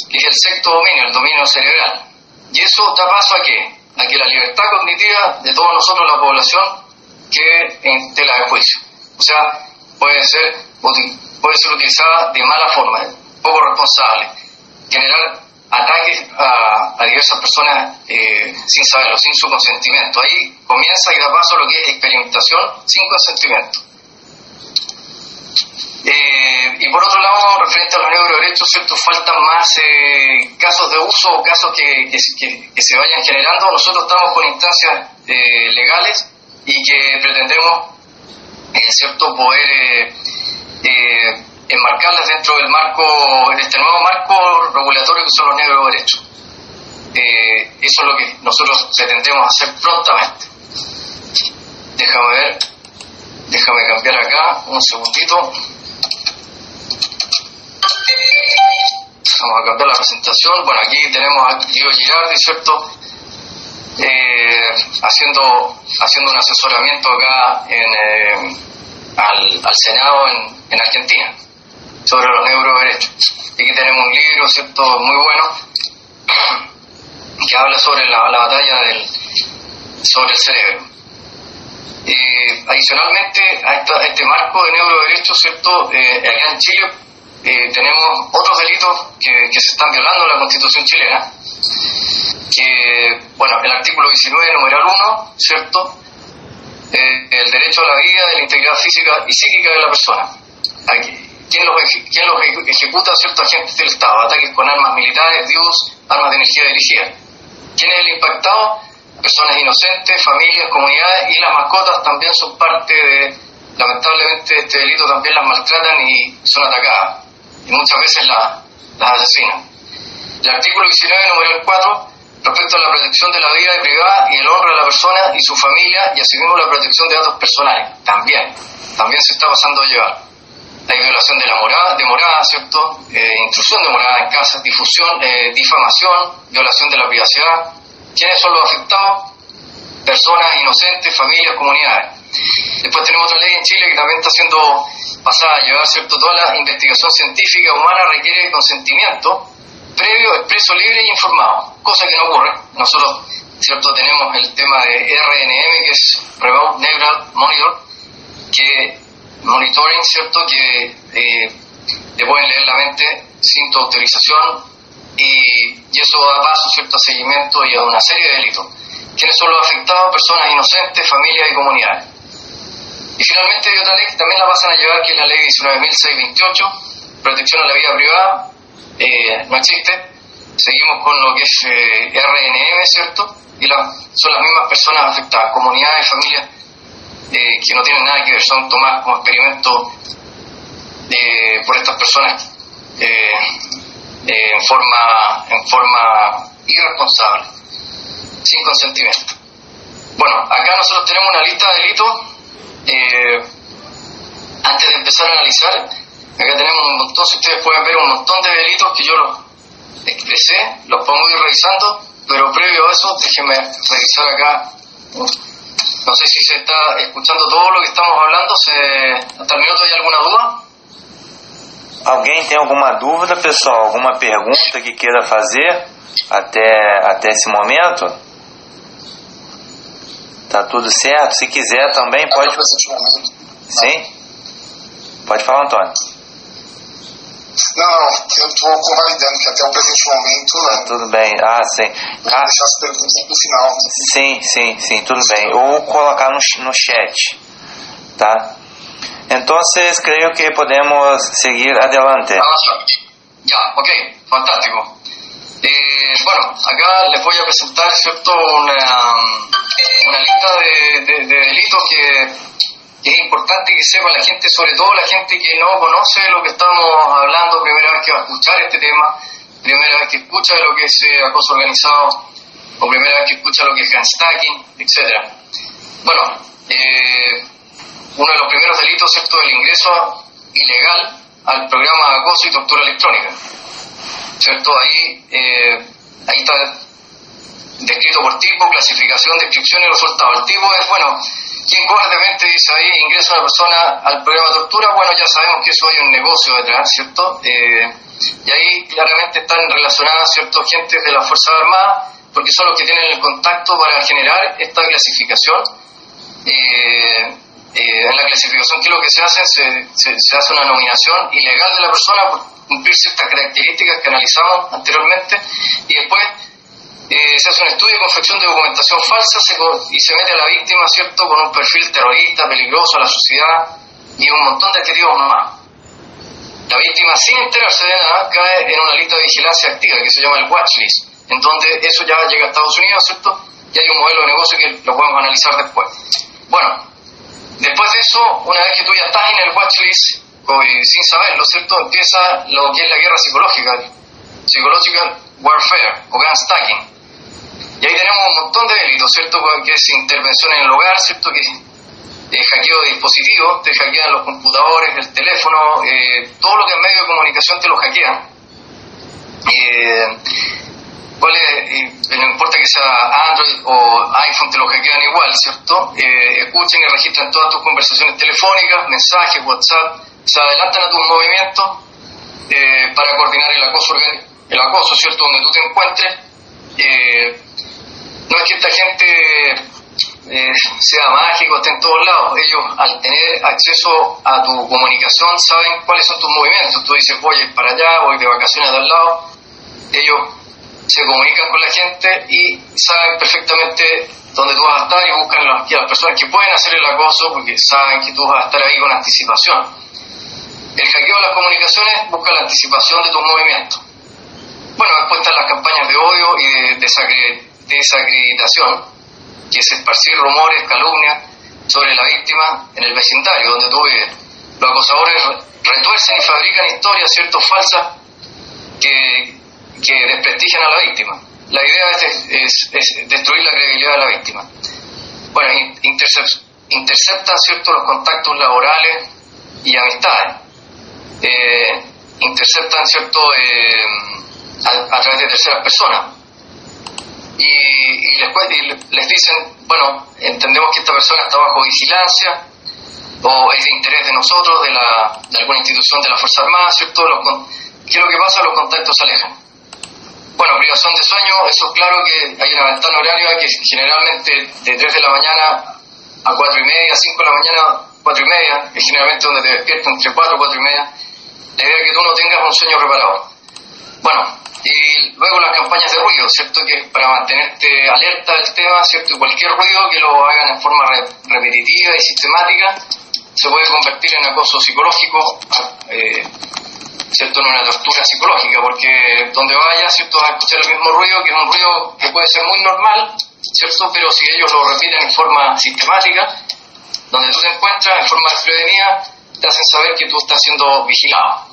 S2: que es el sexto dominio, el dominio cerebral. Y eso da paso a ¿qué? A que la libertad cognitiva de todos nosotros, la población, quede en tela de juicio. O sea, puede ser utilizada de mala forma, poco responsable, generar ataques a diversas personas sin saberlo, sin su consentimiento. Ahí comienza y da paso a lo que es experimentación sin consentimiento. Y por otro lado, referente a los neuroderechos, ¿cierto?, faltan más casos de uso o casos que se vayan generando. Nosotros estamos con instancias legales y que pretendemos, ¿cierto?, poder enmarcarlas dentro del marco, de este nuevo marco regulatorio que son los neuroderechos. Eso es lo que nosotros pretendemos hacer prontamente. Déjame cambiar acá un segundito. Vamos a cambiar la presentación. Bueno, aquí tenemos a Guido Girardi, ¿cierto?, haciendo un asesoramiento acá al Senado en Argentina sobre los neuroderechos. Y aquí tenemos un libro, ¿cierto?, muy bueno, que habla sobre la batalla sobre el cerebro. Adicionalmente a este marco de neuroderechos, ¿cierto?, acá en Chile tenemos otros delitos que se están violando en la Constitución chilena, que, bueno, el artículo 19, numeral 1, ¿cierto?, el derecho a la vida, de la integridad física y psíquica de la persona. ¿Quién los ejecuta? ¿Cierto?, agentes del Estado, ataques con armas militares, DIUs, armas de energía dirigida. ¿Quién es el impactado? Personas inocentes, familias, comunidades, y las mascotas también son parte de, lamentablemente, este delito también las maltratan y son atacadas, y muchas veces las asesinan. El artículo 19, número 4, respecto a la protección de la vida privada y el honor de la persona y su familia, y asimismo la protección de datos personales, también se está pasando a llevar. Hay violación de morada, ¿cierto?, intrusión de morada en casas, difusión, difamación, violación de la privacidad. ¿Quiénes son los afectados? Personas inocentes, familias, comunidades. Después tenemos otra ley en Chile que también está siendo pasada a llevar, ¿cierto?, toda la investigación científica humana requiere consentimiento previo, expreso, libre y informado, cosa que no ocurre. Nosotros, ¿cierto?, tenemos el tema de RNM, que es Remote Neural Monitor, que monitoring, ¿cierto?, que te pueden leer la mente sin tu autorización, y eso da paso, ¿cierto?, a seguimiento y a una serie de delitos. ¿Quiénes son los afectados? Personas inocentes, familias y comunidades. Y finalmente hay otra ley que también la pasan a llevar, que es la ley 19.628, protección a la vida privada. No existe. Seguimos con lo que es RNM, ¿cierto?, y son las mismas personas afectadas, comunidades, familias, que no tienen nada que ver, son tomadas como experimento por estas personas en forma irresponsable, sin consentimiento. Bueno, acá nosotros tenemos una lista de delitos. Antes de empezar a analizar, acá tenemos un montón, si ustedes pueden ver, un montón de delitos que yo los expresé, los podemos ir revisando, pero previo a eso, déjenme revisar acá. No sé si se está escuchando todo lo que estamos hablando. ¿Hasta el minuto hay alguna duda?
S1: Alguém tem alguma dúvida, pessoal? Alguma pergunta que queira fazer? até esse momento? Tá tudo certo? Se quiser também pode... Sim? Pode falar, Antônio.
S3: Não, eu estou convalidando que até o presente momento...
S1: Tá tudo bem. Ah, sim.
S3: Vou deixar as perguntas para o final.
S1: Sim, tudo bem. Ou colocar no chat, tá? Entonces, creo que podemos seguir adelante.
S2: Ya, ok, fantástico. Bueno, acá les voy a presentar, ¿cierto?, una lista de delitos que es importante que sepa la gente, sobre todo la gente que no conoce lo que estamos hablando, primera vez que va a escuchar este tema, primera vez que escucha lo que es acoso organizado, o primera vez que escucha lo que es handstacking, etc. Bueno, uno de los primeros delitos, ¿cierto?, del ingreso ilegal al programa de acoso y tortura electrónica, ¿cierto? Ahí está descrito por tipo, clasificación, descripción y resultado. El tipo es, bueno, quien cobardemente dice ahí, ingresa una persona al programa de tortura, bueno, ya sabemos que eso hay un negocio detrás, ¿cierto? Y ahí claramente están relacionadas, ¿cierto?, gentes de las Fuerzas Armadas, porque son los que tienen el contacto para generar esta clasificación. En la clasificación, que lo que se hace, se hace una nominación ilegal de la persona por cumplir ciertas características que analizamos anteriormente, y después se hace un estudio de confección de documentación falsa y se mete a la víctima, ¿cierto?, con un perfil terrorista, peligroso a la sociedad y un montón de adjetivos más. La víctima, sin enterarse de nada, cae en una lista de vigilancia activa que se llama el watchlist, en donde eso ya llega a Estados Unidos, ¿cierto?, y hay un modelo de negocio que lo podemos analizar después. Bueno, después de eso, una vez que tú ya estás en el watchlist, sin saberlo, ¿cierto?, empieza lo que es la guerra psicológica, psychological warfare o gunstacking. Y ahí tenemos un montón de delitos, ¿cierto?, que es intervención en el hogar, ¿cierto?, que es hackeo de dispositivos, te hackean los computadores, el teléfono, todo lo que es medio de comunicación te lo hackean. No importa que sea Android o iPhone, te lo hackean igual, ¿cierto? Escuchan y registran todas tus conversaciones telefónicas, mensajes, WhatsApp, se adelantan a tus movimientos para coordinar el acoso, ¿cierto?, donde tú te encuentres. No es que esta gente sea mágico, esté en todos lados. Ellos, al tener acceso a tu comunicación, saben cuáles son tus movimientos. Tú dices, voy a ir para allá, voy de vacaciones de al lado. Ellos se comunican con la gente y saben perfectamente dónde tú vas a estar y buscan a las personas que pueden hacer el acoso porque saben que tú vas a estar ahí con anticipación. El hackeo de las comunicaciones busca la anticipación de tus movimientos. Bueno, después están las campañas de odio y de desacreditación, que es esparcir rumores, calumnias sobre la víctima en el vecindario donde tú vives. Los acosadores retuercen y fabrican historias, ¿cierto?, falsas que desprestigian a la víctima. La idea es destruir la credibilidad de la víctima. Bueno, interceptan, ¿cierto?, los contactos laborales y amistades. Interceptan, ¿cierto?, a través de terceras personas. Y les dicen, bueno, entendemos que esta persona está bajo vigilancia o es de interés de nosotros, de alguna institución de la Fuerza Armada, ¿cierto? ¿Qué es lo que pasa? Los contactos se alejan. Bueno, privación de sueño, eso es claro que hay una ventana horaria que generalmente de 3 de la mañana a 4 y media, 5 de la mañana, 4 y media, es generalmente donde te despiertas entre 4 y 4 y media. La idea es que tú no tengas un sueño reparador. Bueno, y luego las campañas de ruido, ¿cierto?, que para mantenerte alerta del tema, ¿cierto?, y cualquier ruido que lo hagan en forma repetitiva y sistemática se puede convertir en acoso psicológico, ¿cierto?, en una tortura psicológica, porque donde vayas, ¿cierto?, vas a escuchar el mismo ruido, que es un ruido que puede ser muy normal, ¿cierto?, pero si ellos lo repiten en forma sistemática, donde tú te encuentras en forma desprevenida, te hacen saber que tú estás siendo vigilado.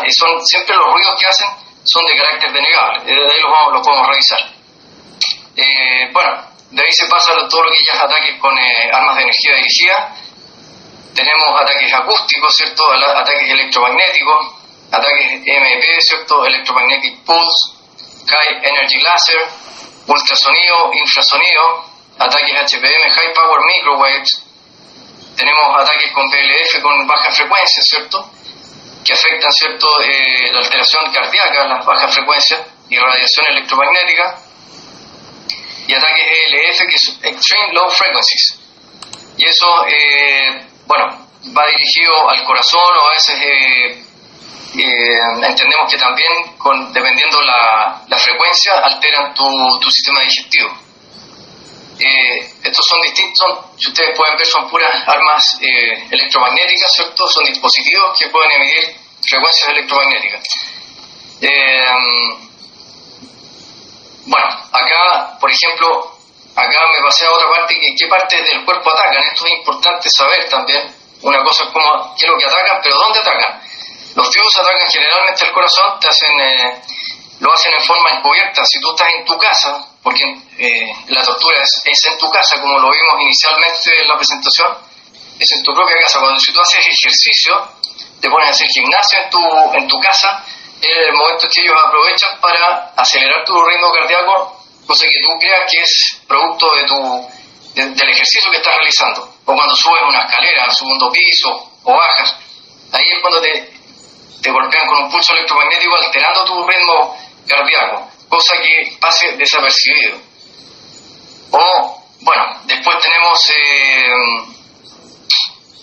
S2: Y son siempre los ruidos que hacen son de carácter denegable, de ahí los podemos revisar. Bueno, de ahí se pasa todo lo que ya es ataques con armas de energía dirigida. Tenemos ataques acústicos, ¿cierto?, ataques electromagnéticos, ataques EMP, ¿cierto?, Electromagnetic Pulse, High Energy Laser, ultrasonido, infrasonido, ataques HPM, High Power Microwaves. Tenemos ataques con VLF con baja frecuencia, ¿cierto?, que afectan, ¿cierto?, la alteración cardíaca, las bajas frecuencias. irradiación electromagnética, y ataques ELF, que es Extreme Low Frequencies. Y eso, va dirigido al corazón, o a veces entendemos que también, dependiendo la frecuencia, alteran tu sistema digestivo. Estos son distintos, si ustedes pueden ver, son puras armas electromagnéticas, ¿cierto? Son dispositivos que pueden emitir frecuencias electromagnéticas. Acá, por ejemplo, me pasé a otra parte, qué parte del cuerpo atacan. Esto es importante saber también. Una cosa es qué es lo que atacan, pero ¿dónde atacan? Los virus atacan generalmente el corazón, lo hacen en forma encubierta. Si tú estás en tu casa, porque la tortura es en tu casa, como lo vimos inicialmente en la presentación, es en tu propia casa. Si tú haces ejercicio, te pones a hacer gimnasio en tu casa, es el momento que ellos aprovechan para acelerar tu ritmo cardíaco, cosa que tú creas que es producto del ejercicio que estás realizando. O cuando subes una escalera al segundo piso o bajas, ahí es cuando te golpean con un pulso electromagnético alterando tu ritmo cardíaco, cosa que pase desapercibido. Después tenemos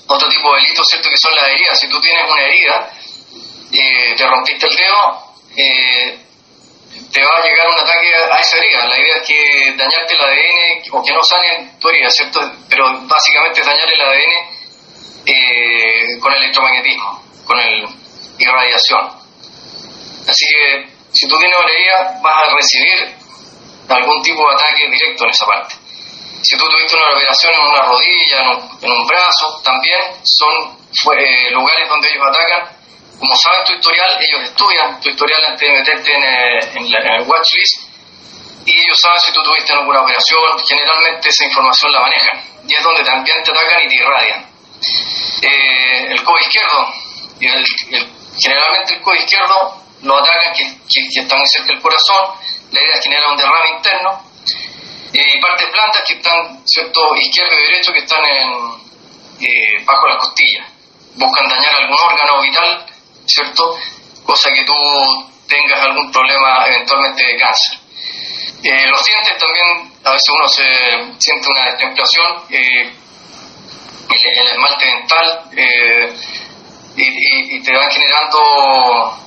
S2: otro tipo de delitos, ¿cierto?, que son las heridas. Si tú tienes una herida, te rompiste el dedo, te va a llegar un ataque a esa herida. La idea es que dañarte el ADN o que no sane tu herida, ¿cierto? Pero básicamente es dañar el ADN con el electromagnetismo, con irradiación. Así que si tú tienes una herida, vas a recibir algún tipo de ataque directo en esa parte. Si tú tuviste una operación en una rodilla, en un brazo, también son lugares donde ellos atacan. Como saben tu historial, ellos estudian tu historial antes de meterte en el watchlist, y ellos saben si tú tuviste alguna operación. Generalmente esa información la manejan, y es donde también te atacan y te irradian. El codo izquierdo, generalmente el codo izquierdo lo atacan que están muy cerca del corazón. La idea es generar un derrame interno, y partes blandas que están, ¿cierto?, izquierdo y derecho, que están bajo las costillas. Buscan dañar algún órgano vital, ¿cierto?, cosa que tú tengas algún problema eventualmente de cáncer. Los dientes también, a veces uno se siente una destemplación, el esmalte dental, y te van generando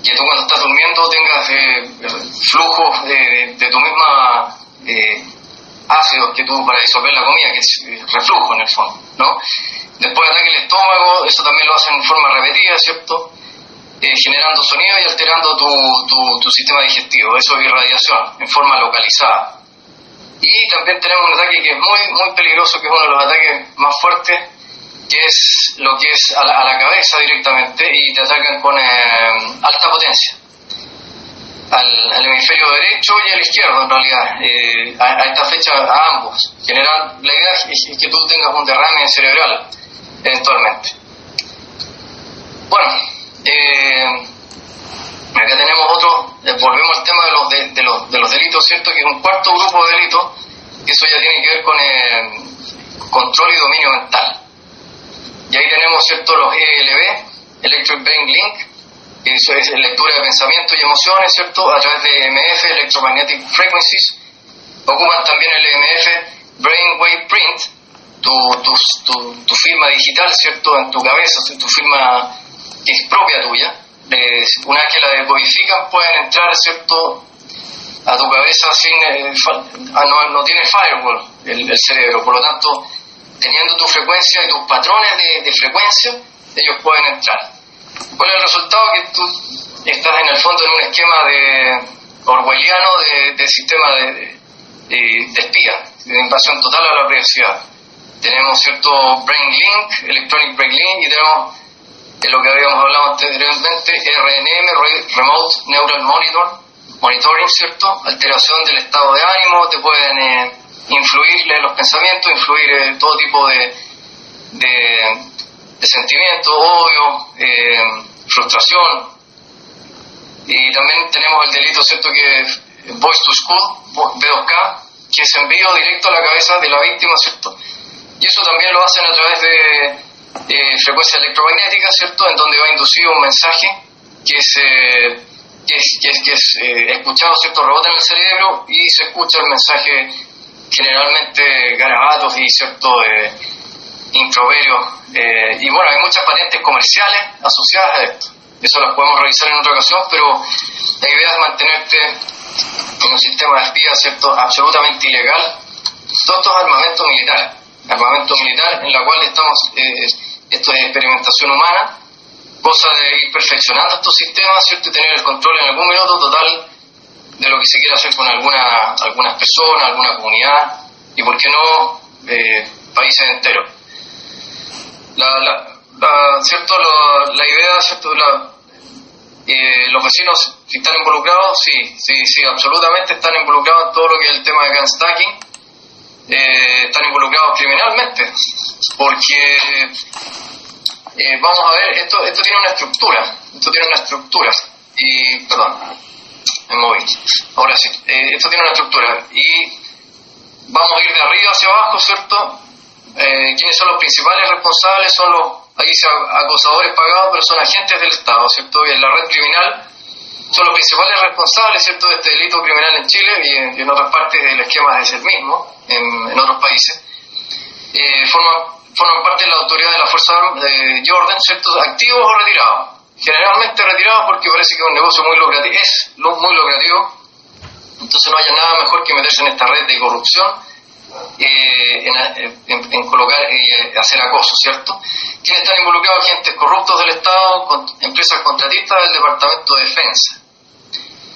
S2: que tú cuando estás durmiendo tengas flujos de tu misma ácidos que tú para disolver la comida, que es reflujo en el fondo, ¿no? Después ataque el estómago, eso también lo hacen en forma repetida, ¿cierto? Generando sonido y alterando tu sistema digestivo. Eso es irradiación en forma localizada. Y también tenemos un ataque que es muy, muy peligroso, que es uno de los ataques más fuertes, que es lo que es a la cabeza directamente, y te atacan con alta potencia. Al hemisferio derecho y al izquierdo, en realidad, a esta fecha a ambos. La idea es que tú tengas un derrame cerebral eventualmente. Acá tenemos otro, volvemos al tema de los delitos, ¿cierto?, que es un cuarto grupo de delitos, que eso ya tiene que ver con control y dominio mental. Y ahí tenemos, ¿cierto?, los ELB, Electric Brain Link, que eso es lectura de pensamientos y emociones, ¿cierto?, a través de EMF, Electromagnetic Frequencies. Ocupan también el EMF Brainwave Print, tu firma digital, ¿cierto?, en tu cabeza, tu firma que es propia tuya. Una vez que la decodifican, pueden entrar, ¿cierto?, a tu cabeza no tiene firewall el cerebro, por lo tanto, teniendo tu frecuencia y tus patrones de frecuencia, ellos pueden entrar. ¿Cuál es el resultado? Que tú estás en el fondo en un esquema orwelliano de sistema de espía, de invasión total a la privacidad. Tenemos, ¿cierto?, Brain Link, Electronic Brain Link, y tenemos lo que habíamos hablado anteriormente, RNM, Remote Neural Monitoring, ¿cierto?, alteración del estado de ánimo. Te pueden influir en los pensamientos, influir en todo tipo de sentimientos, odio, frustración. Y también tenemos el delito, ¿cierto?, que es Voice to School, V2K, que es envío directo a la cabeza de la víctima, ¿cierto? Y eso también lo hacen a través de frecuencia electromagnética, ¿cierto?, en donde va inducido un mensaje que es escuchado ciertos rebotes en el cerebro y se escucha el mensaje generalmente garabatos y ciertos improperios. Y bueno, hay muchas patentes comerciales asociadas a esto. Eso las podemos revisar en otra ocasión, pero la idea es mantenerte en un sistema de espía, ¿cierto?, absolutamente ilegal. Todos estos armamentos militar en la cual estamos, esto es experimentación humana, cosa de ir perfeccionando estos sistemas, ¿cierto?, y tener el control en algún minuto total de lo que se quiera hacer con algunas personas, alguna comunidad, y por qué no países enteros. ¿Cierto? La idea, ¿cierto?, los vecinos que están involucrados, sí, absolutamente están involucrados en todo lo que es el tema de gun stacking. Están involucrados criminalmente, porque vamos a ver, esto tiene una estructura, y perdón, me moví, ahora sí, esto tiene una estructura, y vamos a ir de arriba hacia abajo, ¿cierto? ¿Quiénes son los principales responsables? Son aquí dice acosadores pagados, pero son agentes del Estado, ¿cierto? Y en la red criminal son los principales responsables, ¿cierto?, de este delito criminal en Chile y en otras partes del esquema es el mismo, en otros países. Forman parte de la autoridad de la Fuerza de Orden, ¿cierto?, activos o retirados. Generalmente retirados porque parece que es un negocio muy lucrativo, entonces no haya nada mejor que meterse en esta red de corrupción, en colocar y hacer acoso, ¿cierto? ¿Quiénes están involucrados? Agentes corruptos del Estado, empresas contratistas del Departamento de Defensa.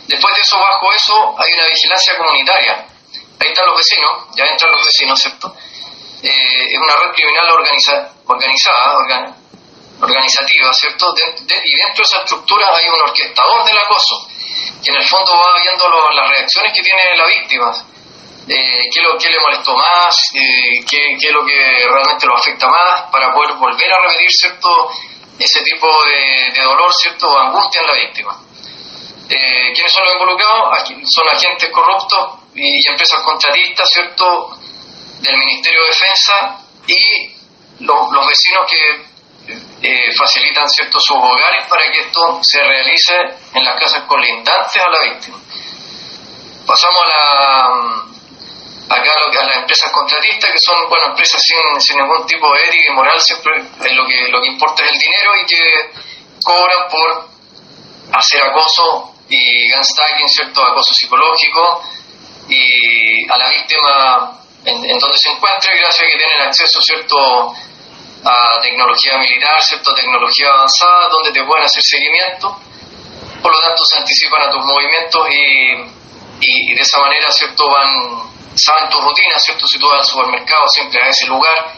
S2: Después de eso, bajo eso, hay una vigilancia comunitaria. Ahí están los vecinos, ya entran los vecinos, ¿cierto? Es una red criminal organizativa, ¿cierto? Y dentro de esa estructura hay un orquestador del acoso, que en el fondo va viendo las reacciones que tiene la víctima. Qué le molestó más, qué es lo que realmente lo afecta más, para poder volver a repetir, ¿cierto?, ese tipo de dolor, ¿cierto?, o angustia en la víctima. ¿Quiénes son los involucrados? Son agentes corruptos y empresas contratistas, ¿cierto?, del Ministerio de Defensa, y los vecinos que facilitan, ¿cierto?, sus hogares para que esto se realice en las casas colindantes a la víctima. Pasamos a las empresas contratistas, que son, bueno, empresas sin ningún tipo de ética y moral, siempre lo que importa es el dinero, y que cobran por hacer acoso y gun stacking, ¿cierto?, acoso psicológico, y a la víctima en donde se encuentre, gracias a que tienen acceso, ¿cierto?, a tecnología militar, ¿cierto?, tecnología avanzada, donde te pueden hacer seguimiento. Por lo tanto, se anticipan a tus movimientos y de esa manera, ¿cierto?, saben tu rutina, ¿cierto? Si tú vas al supermercado siempre a ese lugar,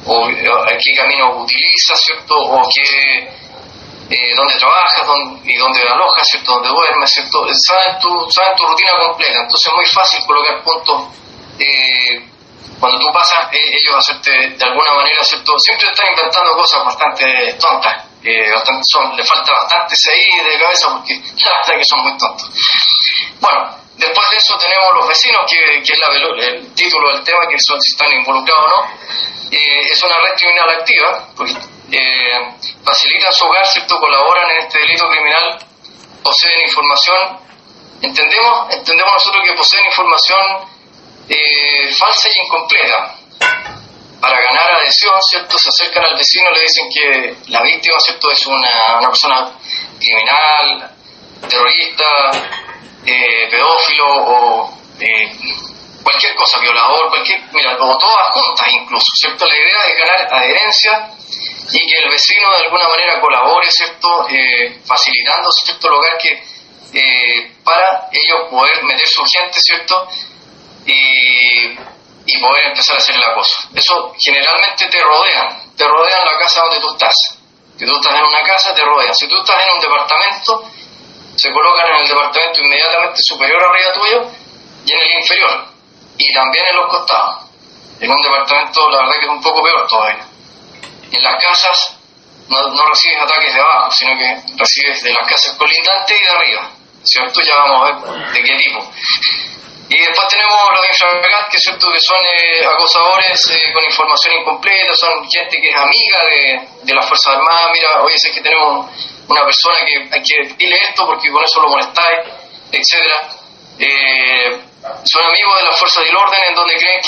S2: o qué camino utilizas, ¿cierto?, o dónde trabajas, y dónde alojas, ¿cierto?, dónde duermes, ¿cierto? Saben tu rutina completa. Entonces es muy fácil colocar puntos. Cuando tú pasas, ellos hacerte de alguna manera, ¿cierto? Siempre están inventando cosas bastante tontas, le falta bastante ahí de cabeza, porque la verdad que son muy tontos. Bueno, después de eso tenemos los vecinos, que es el título del tema, que son si están involucrados o no. Es una red criminal activa, porque facilitan su hogar, ¿cierto?, colaboran en este delito criminal, poseen información. Entendemos nosotros que poseen información falsa y incompleta. Para ganar adhesión, ¿cierto?, se acercan al vecino, le dicen que la víctima, ¿cierto?, es una persona criminal, terrorista, pedófilo o cualquier cosa, violador, o todas juntas incluso, ¿cierto? La idea es ganar adherencia y que el vecino de alguna manera colabore, ¿cierto?, facilitando, ¿cierto?, el hogar para ellos poder meter su gente, ¿cierto?, y poder empezar a hacer el acoso. Eso generalmente te rodean la casa donde tú estás. Si tú estás en una casa, te rodean. Si tú estás en un departamento, se colocan en el departamento inmediatamente superior arriba tuyo y en el inferior, y también en los costados. En un departamento, la verdad que es un poco peor todavía. En las casas no recibes ataques de abajo, sino que recibes de las casas colindantes y de arriba, ¿cierto? Ya vamos a ver de qué tipo. Y después tenemos los infragantes, que son acosadores con información incompleta, son gente que es amiga de las Fuerzas Armadas. Mira, oye, sé que tenemos una persona que hay que dile esto porque con eso lo molestáis, etcétera. Son amigos de las fuerzas del orden en donde creen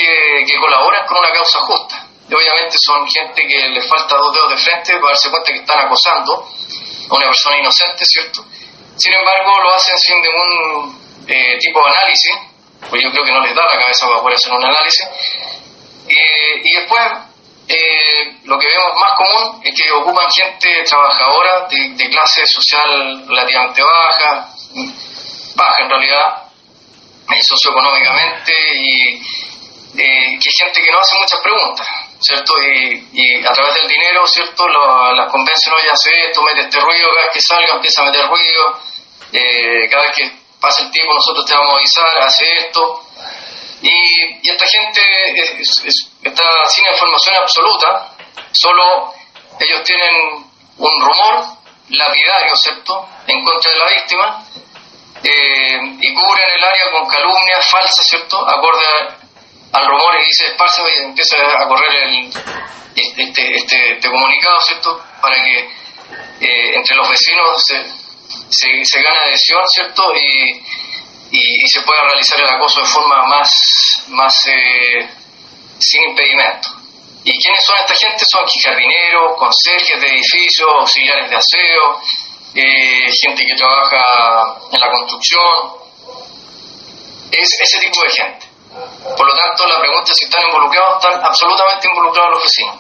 S2: que colaboran con una causa justa. Y obviamente son gente que les falta 2 dedos de frente para darse cuenta que están acosando a una persona inocente, ¿cierto? Sin embargo, lo hacen sin ningún tipo de análisis, pues yo creo que no les da la cabeza para poder hacer un análisis. Y después, lo que vemos más común es que ocupan gente trabajadora de clase social relativamente baja en realidad, socioeconómicamente, y que es gente que no hace muchas preguntas, ¿cierto? Y a través del dinero, ¿cierto? Las convencen, oye, hace esto, mete este ruido, cada vez que salga empieza a meter ruido, cada vez que pasa el tiempo nosotros te vamos a avisar, hace esto. Y esta gente está sin información absoluta, solo ellos tienen un rumor lapidario, ¿cierto?, en contra de la víctima, y cubren el área con calumnias falsas, ¿cierto?, acorde al rumor, y dice esparce y empieza a correr este comunicado, ¿cierto?, para que entre los vecinos se gane adhesión, ¿cierto?, y se pueda realizar el acoso de forma más sin impedimento. ¿Y quiénes son esta gente? Son jardineros, conserjes de edificios, auxiliares de aseo, gente que trabaja en la construcción, es ese tipo de gente. Por lo tanto, la pregunta es si están involucrados. Están absolutamente involucrados los vecinos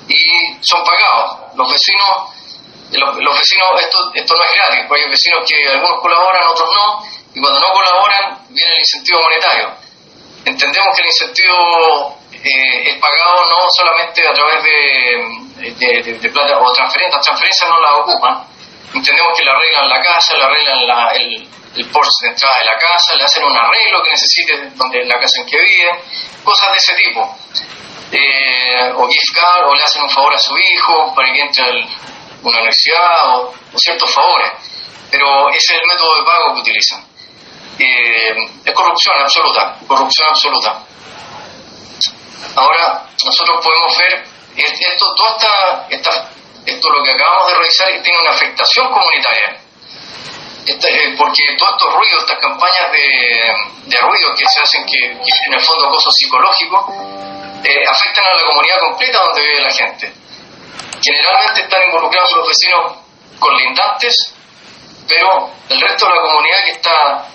S2: y son pagados. Los vecinos, esto no es gratis, porque hay vecinos que algunos colaboran, otros no, y cuando no colaboran viene el incentivo monetario. Entendemos que el incentivo es pagado no solamente a través de plata o transferencias. Las transferencias no las ocupan. Entendemos que le arreglan la casa, le arreglan el porche de entrada de la casa, le hacen un arreglo que necesite donde la casa en que vive, cosas de ese tipo. O gift card, o le hacen un favor a su hijo para que entre a una universidad, o ciertos favores. Pero ese es el método de pago que utilizan. Es corrupción absoluta. Ahora, nosotros podemos ver esto lo que acabamos de revisar, tiene una afectación comunitaria. Porque todos estos ruidos, estas campañas de ruido que se hacen, que en el fondo acoso psicológico, afectan a la comunidad completa donde vive la gente. Generalmente están involucrados los vecinos colindantes, pero el resto de la comunidad que está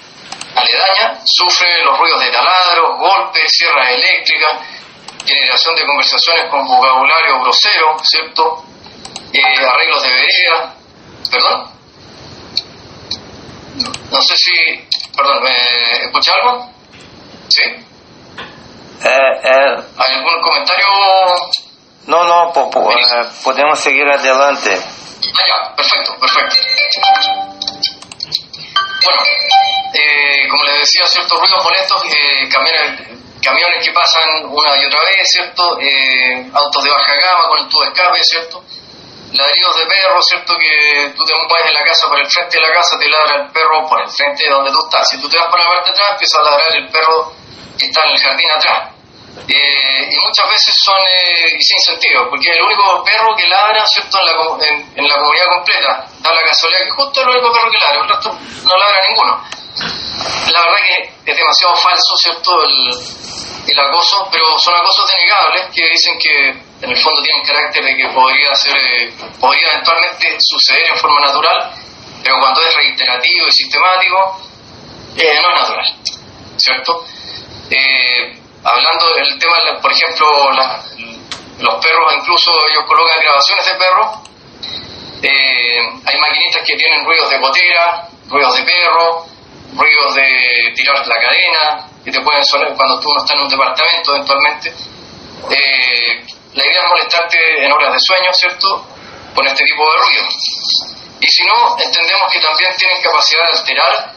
S2: aledaña sufre los ruidos de taladros, golpes, sierras eléctricas, generación de conversaciones con vocabulario grosero, ¿cierto? Arreglos de vereda. ¿Perdón? No sé si... Perdón, ¿me escucha algo? ¿Sí? ¿Hay algún comentario?
S1: No, podemos seguir adelante.
S2: Ya, perfecto. Bueno, como les decía, ciertos ruidos molestos, camiones que pasan una y otra vez, ¿cierto? Autos de baja gama con el tubo de escape, ¿cierto? Ladridos de perros, ¿cierto? Que tú te mueves de la casa para el frente de la casa, te ladra el perro por el frente de donde tú estás. Si tú te vas para la parte de atrás, empieza a ladrar el perro que está en el jardín atrás. Y muchas veces son sin sentido, porque es el único perro que ladra, ¿cierto?, en la comunidad completa. Da la casualidad que justo es el único perro que ladra, el resto no ladra ninguno. La verdad que es demasiado falso, ¿cierto?, el acoso, pero son acosos denegables que dicen que en el fondo tienen carácter de que podría eventualmente suceder en forma natural, pero cuando es reiterativo y sistemático, no es natural, ¿cierto? Hablando del tema, por ejemplo, los perros, incluso ellos colocan grabaciones de perros. Hay maquinitas que tienen ruidos de gotera, ruidos de perro, ruidos de tirar la cadena, que te pueden sonar cuando tú no estás en un departamento eventualmente. La idea es molestarte en horas de sueño, ¿cierto?, con este tipo de ruido. Y si no, entendemos que también tienen capacidad de alterar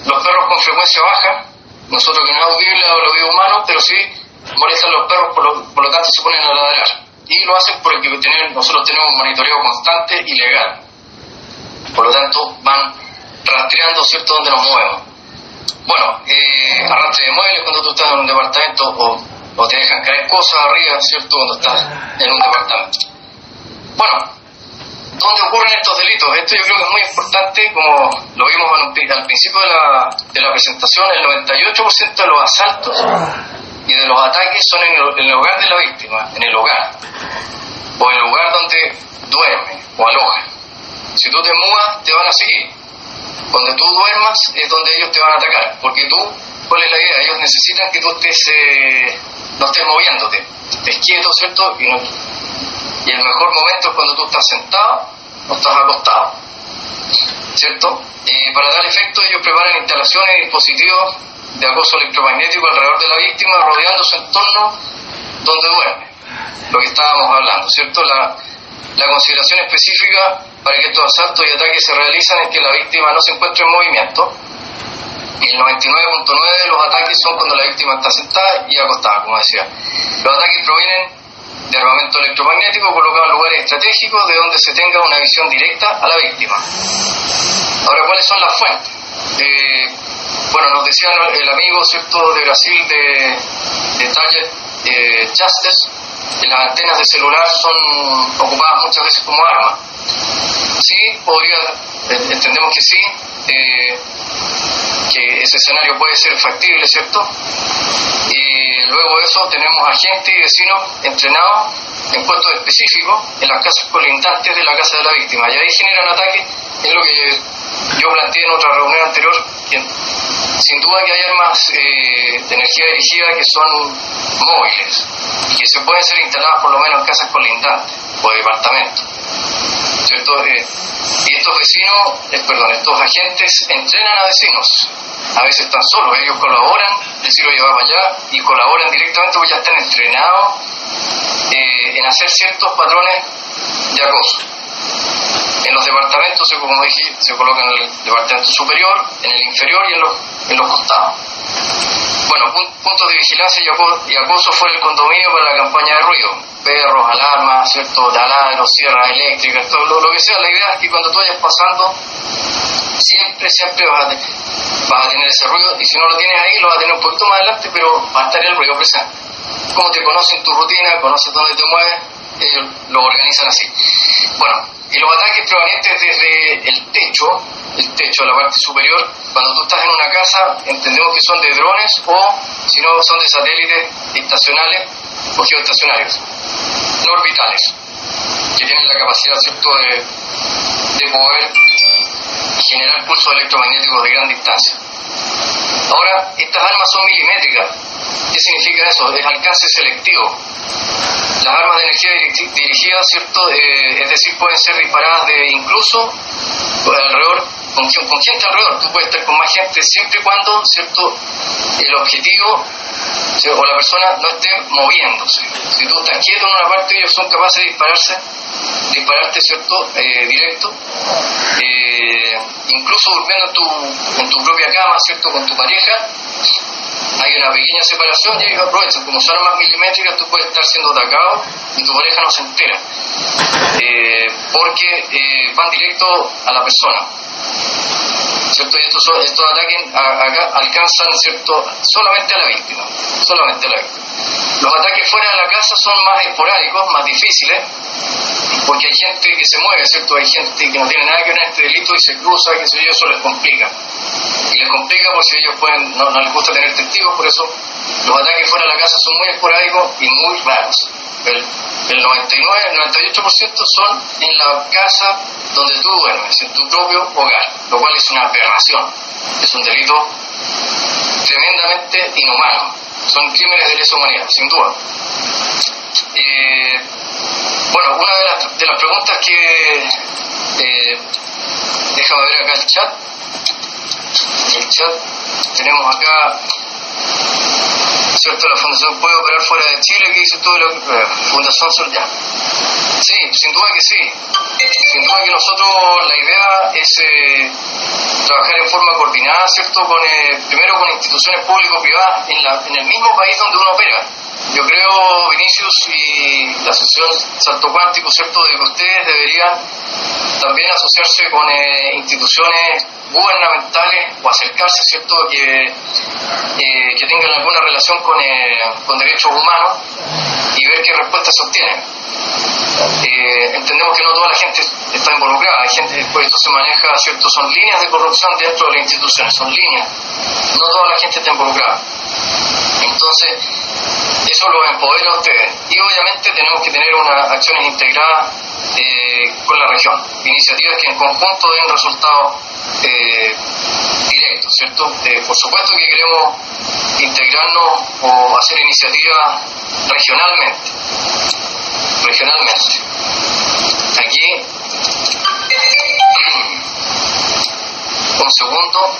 S2: los perros con frecuencia baja. Nosotros que no es audible a los oídos humanos, pero sí molestan a los perros, por lo tanto se ponen a ladrar. Y lo hacen porque nosotros tenemos un monitoreo constante y legal. Por lo tanto, van rastreando, ¿cierto?, dónde nos movemos. Bueno, arrastre de muebles cuando tú estás en un departamento, o te dejan caer cosas arriba, ¿cierto?, cuando estás en un departamento. Bueno, ¿Dónde ocurren estos delitos? Esto yo creo que es muy importante, como lo vimos al principio de la presentación, el 98% de los asaltos y de los ataques son en el hogar de la víctima, en el hogar, o en el lugar donde duerme o aloja. Si tú te mudas, te van a seguir. Donde tú duermas es donde ellos te van a atacar, porque tú, ¿cuál es la idea? Ellos necesitan que tú no estés moviéndote, estés quieto, ¿cierto? Y el mejor momento es cuando tú estás sentado o estás acostado, ¿cierto? Para tal efecto ellos preparan instalaciones y dispositivos de acoso electromagnético alrededor de la víctima, rodeando su entorno donde duerme, lo que estábamos hablando, ¿cierto? La consideración específica para que estos asaltos y ataques se realicen es que la víctima no se encuentre en movimiento, y el 99.9 de los ataques son cuando la víctima está sentada y acostada, como decía. Los ataques provienen de armamento electromagnético colocado en lugares estratégicos de donde se tenga una visión directa a la víctima. Ahora, ¿cuáles son las fuentes? Bueno, nos decía el amigo, ¿cierto?, de Brasil, de Target Justice, que las antenas de celular son ocupadas muchas veces como arma. Sí, entendemos que sí, que ese escenario puede ser factible, ¿cierto? Y luego de eso tenemos agentes y vecinos entrenados en puestos específicos en las casas colindantes de la casa de la víctima, y ahí generan ataques. Es lo que yo planteé en otra reunión anterior, que sin duda que hay armas de energía dirigida que son móviles y que se pueden ser instaladas por lo menos en casas colindantes o departamentos, ¿cierto? Y estos agentes entrenan a vecinos. A veces están solos, ellos colaboran, decir, oye, va para allá, y colaboran directamente porque ya están entrenados en hacer ciertos patrones de acoso. En los departamentos, como dije, se colocan en el departamento superior, en el inferior y en los costados. Bueno, puntos de vigilancia y acoso fuera del condominio para la campaña de ruido. Perros, alarmas, ¿cierto?, taladros, sierras eléctricas, todo lo que sea. La idea es que cuando tú vayas pasando, siempre vas a tener ese ruido, y si no lo tienes ahí, lo vas a tener un poquito más adelante, pero va a estar el ruido presente. Como te conocen tu rutina, conoces dónde te mueves, ellos lo organizan así. Bueno, y los ataques provenientes desde el techo, la parte superior, cuando tú estás en una casa, entendemos que son de drones o, si no, son de satélites estacionales o geoestacionarios, no orbitales, que tienen la capacidad, ¿cierto?, de poder generar pulsos electromagnéticos de gran distancia. Ahora, estas armas son milimétricas. ¿Qué significa eso? Es alcance selectivo. Las armas de energía dirigida, ¿cierto?, es decir, pueden ser disparadas incluso alrededor, con gente alrededor. Tú puedes estar con más gente siempre y cuando, ¿cierto?, el objetivo o la persona no esté moviéndose. Si tú estás quieto en una parte, ellos son capaces de dispararte, ¿cierto?, directo, incluso durmiendo en tu propia cama, ¿cierto?, con tu pareja. Hay una pequeña separación y ellos aprovechan. Como son armas milimétricas, tú puedes estar siendo atacado y tu pareja no se entera, porque van directo a la persona, ¿cierto? Y estos ataques acá alcanzan, ¿cierto?, solamente a la víctima. Los ataques fuera de la casa son más esporádicos, más difíciles, porque hay gente que se mueve, ¿cierto? Hay gente que no tiene nada que ver en este delito y se cruza, que eso les complica. Y les complica porque ellos no les gusta tener testigos, por eso los ataques fuera de la casa son muy esporádicos y muy raros. El 98% son en la casa donde tú duermes, en tu propio hogar, lo cual es una aberración. Es un delito tremendamente inhumano. Son crímenes de lesa humanidad, sin duda. Bueno, una de las preguntas que... déjame ver acá el chat. Tenemos acá, ¿cierto?, la Fundación puede operar fuera de Chile, que dice todo la Fundación Sol ya. Sí, sin duda que sí. Sin duda que nosotros, la idea es trabajar en forma coordinada, ¿cierto?, primero con instituciones público-privadas en el mismo país donde uno opera. Yo creo, Vinicius y la Asociación Salto Cuántico, ¿cierto?, de que ustedes deberían también asociarse con instituciones gubernamentales o acercarse, ¿cierto?, que tengan alguna relación con derechos humanos y ver qué respuestas se obtienen. Entendemos que no toda la gente está involucrada, hay gente, pues esto se maneja, ¿cierto? Son líneas de corrupción dentro de las instituciones, son líneas, no toda la gente está involucrada. Entonces, eso los empodera a ustedes. Y obviamente tenemos que tener unas acciones integradas con la región, iniciativas que en conjunto den resultados directos, ¿cierto? Por supuesto que queremos integrarnos o hacer iniciativas regionalmente. Aquí, un segundo.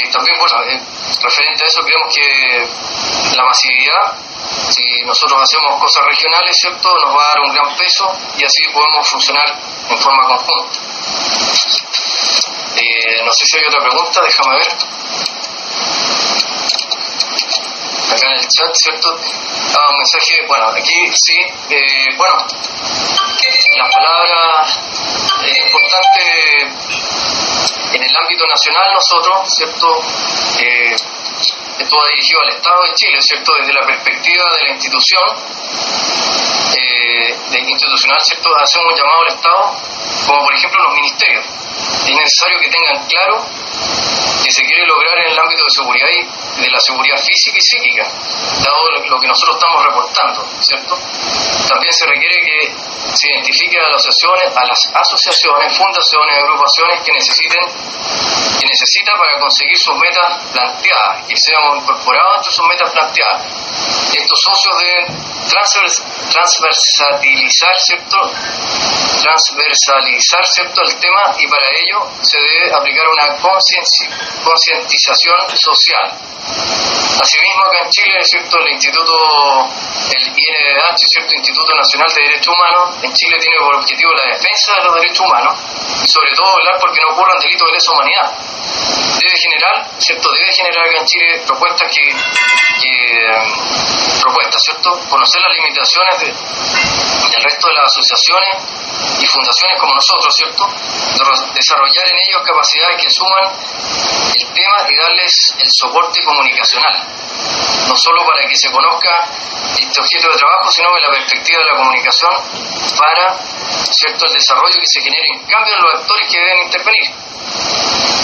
S2: También, bueno, referente a eso, creemos que la masividad, si nosotros hacemos cosas regionales, ¿cierto?, nos va a dar un gran peso y así podemos funcionar en forma conjunta. No sé si hay otra pregunta, déjame ver. Acá en el chat, ¿cierto? Un mensaje, bueno, aquí sí, bueno, las palabras, es importante en el ámbito nacional nosotros, ¿cierto? Esto va dirigido al Estado de Chile, ¿cierto? Desde la perspectiva de la institución, institucional, ¿cierto? Hacemos un llamado al Estado, como por ejemplo los ministerios. Es necesario que tengan claro que se quiere lograr en el ámbito de seguridad y de la seguridad física y psíquica, dado lo que nosotros estamos reportando, ¿cierto? También se requiere que se identifique a las asociaciones, fundaciones, agrupaciones que necesitan para conseguir sus metas planteadas, que seamos incorporados entre sus metas planteadas. Estos socios deben transversalizar, ¿cierto?, el tema, y para ello se debe aplicar una concientización social. Asimismo, acá en Chile, ¿cierto?, el INDH, ¿cierto?, Instituto Nacional de Derechos Humanos, en Chile tiene por objetivo la defensa de los derechos humanos y sobre todo velar porque no ocurran delitos de lesa humanidad. Debe generar acá en Chile propuestas ¿cierto?, conocer las limitaciones del resto de las asociaciones y fundaciones como nosotros, ¿cierto?, desarrollar en ellos capacidades que asuman el tema y darles el soporte comunicacional, no solo para que se conozca este objeto de trabajo, sino que la perspectiva de la comunicación para, ¿cierto?, el desarrollo que se genere en cambio en los actores que deben intervenir.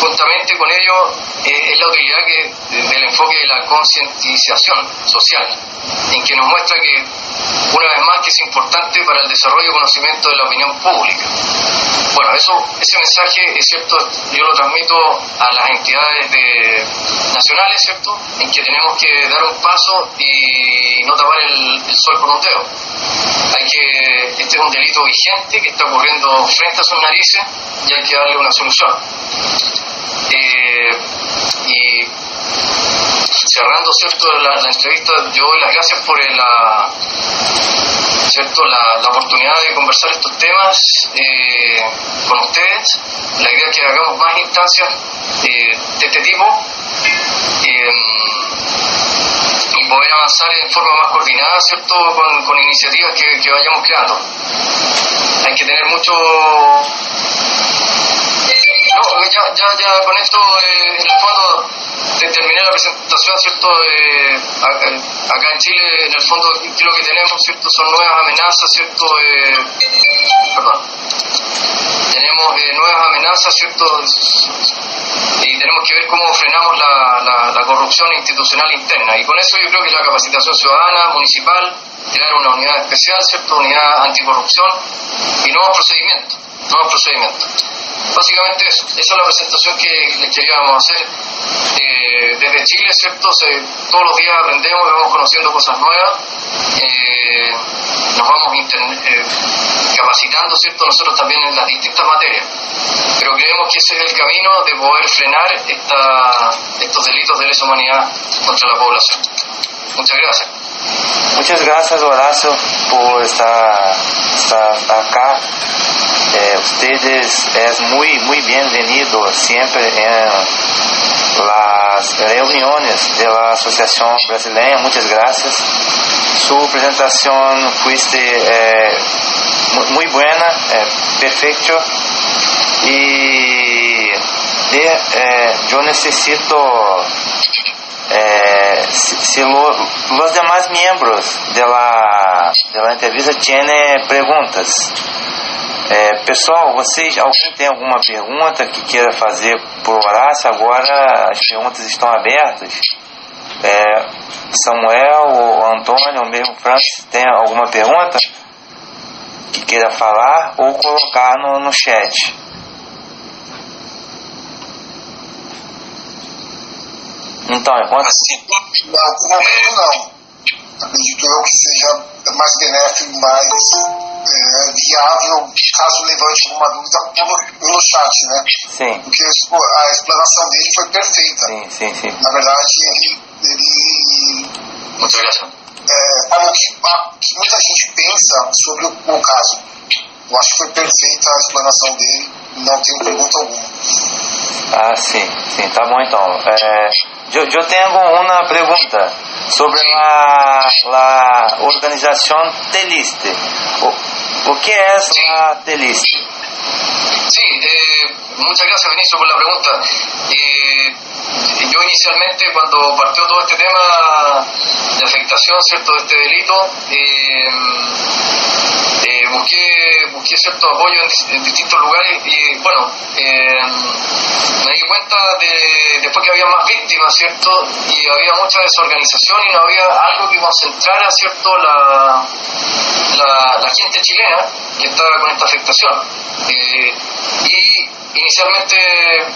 S2: Juntamente con ello es la utilidad del enfoque de la concientización social, en que nos muestra que, una vez más, que es importante para el desarrollo y conocimiento de la opinión pública. Bueno, ese mensaje, es cierto, yo lo transmito a las entidades nacionales, ¿cierto?, en que tenemos que dar un paso y no tapar el sol con un dedo. Este es un delito vigente que está ocurriendo frente a sus narices y hay que darle una solución. Y cerrando, ¿cierto?, la entrevista, yo doy las gracias por la oportunidad de conversar estos temas con ustedes. La idea es que hagamos más instancias de este tipo y poder avanzar en forma más coordinada, ¿cierto?, con iniciativas que vayamos creando. Hay que tener mucho... No, ya con esto, en el fondo, terminé la presentación, ¿cierto? Acá en Chile, en el fondo, ¿qué es lo que tenemos, ¿cierto? Son nuevas amenazas, ¿cierto? Tenemos nuevas amenazas, ¿cierto? Y tenemos que ver cómo frenamos la corrupción institucional interna. Y con eso yo creo que la capacitación ciudadana, municipal, crear una unidad especial, ¿cierto?, unidad anticorrupción y nuevos procedimientos. Básicamente eso. Esa es la presentación que les queríamos hacer desde Chile, ¿cierto? Todos los días aprendemos, vamos conociendo cosas nuevas, nos vamos capacitando, ¿cierto?, nosotros también en las distintas materias. Pero creemos que ese es el camino de poder frenar estos delitos de lesa humanidad contra la población. Muchas gracias.
S1: Muchas gracias, Horacio, por estar acá. Ustedes es muy bienvenido siempre en las reuniones de la Asociación Brasileña. Muchas gracias. Su presentación fuiste muy buena, perfecto. Y yo necesito si los demás miembros de la entrevista tienen preguntas. Pessoal, alguém tem alguma pergunta que queira fazer para o Horácio? Agora as perguntas estão abertas. Samuel, ou Antônio, ou mesmo Francis, tem alguma pergunta que queira falar ou colocar no chat? Então, enquanto...
S3: Não. Acredito eu que seja mais benéfico, mais viável, caso levante alguma dúvida pelo chat, né?
S1: Sim.
S3: Porque a explanação dele foi perfeita.
S1: Sim.
S3: Na verdade, ele falou que muita gente pensa sobre o caso. Eu acho que foi perfeita a explanação dele, não tenho pergunta alguma.
S1: Ah, sim, tá bom então. Eu tenho uma pergunta sobre a organização Teliste. O que é essa Teliste?
S2: Sí, muchas gracias Vinicio por la pregunta. Yo inicialmente cuando partió todo este tema de afectación, ¿cierto?, de este delito, busqué cierto apoyo en distintos lugares y bueno, me di cuenta después que había más víctimas, ¿cierto?, y había mucha desorganización y no había algo que concentrara, ¿cierto?, la gente chilena que estaba con esta afectación. Y inicialmente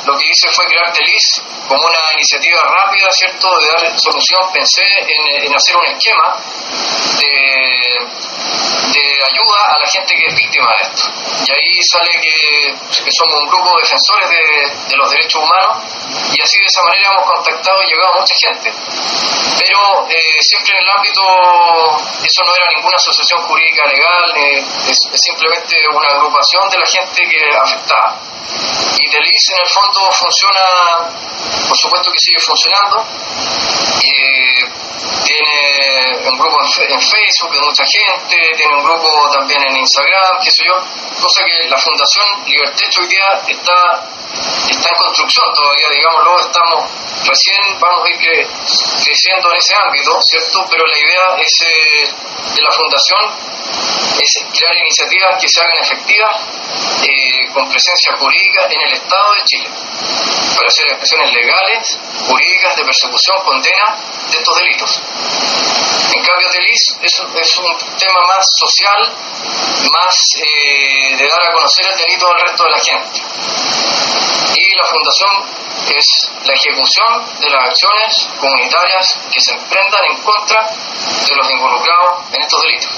S2: lo que hice fue crear Telis como una iniciativa rápida, ¿cierto?, de dar solución. Pensé en hacer un esquema de ayuda a la gente que es víctima de esto. Y ahí sale que somos un grupo de defensores de los derechos humanos y así de esa manera hemos contactado y llegado a mucha gente. Pero siempre en el ámbito, eso no era ninguna asociación jurídica legal, es simplemente una agrupación de la gente que es afectada. Y Telis en el fondo funciona, por supuesto que sigue funcionando, tiene un grupo en Facebook de mucha gente, tiene un grupo también en Instagram, qué sé yo, cosa que la Fundación Libertech hoy día está en construcción todavía, digámoslo, recién vamos a ir creciendo en ese ámbito, ¿cierto? Pero la idea de la Fundación es crear iniciativas que se hagan efectivas con presencia jurídica en el Estado de Chile, para hacer acciones legales, jurídicas de persecución, condena de estos delitos. En cambio, Telis es un tema más social, más de dar a conocer el delito al resto de la gente. Y la Fundación es la ejecución de las acciones comunitarias que se emprendan en contra de los involucrados en estos delitos.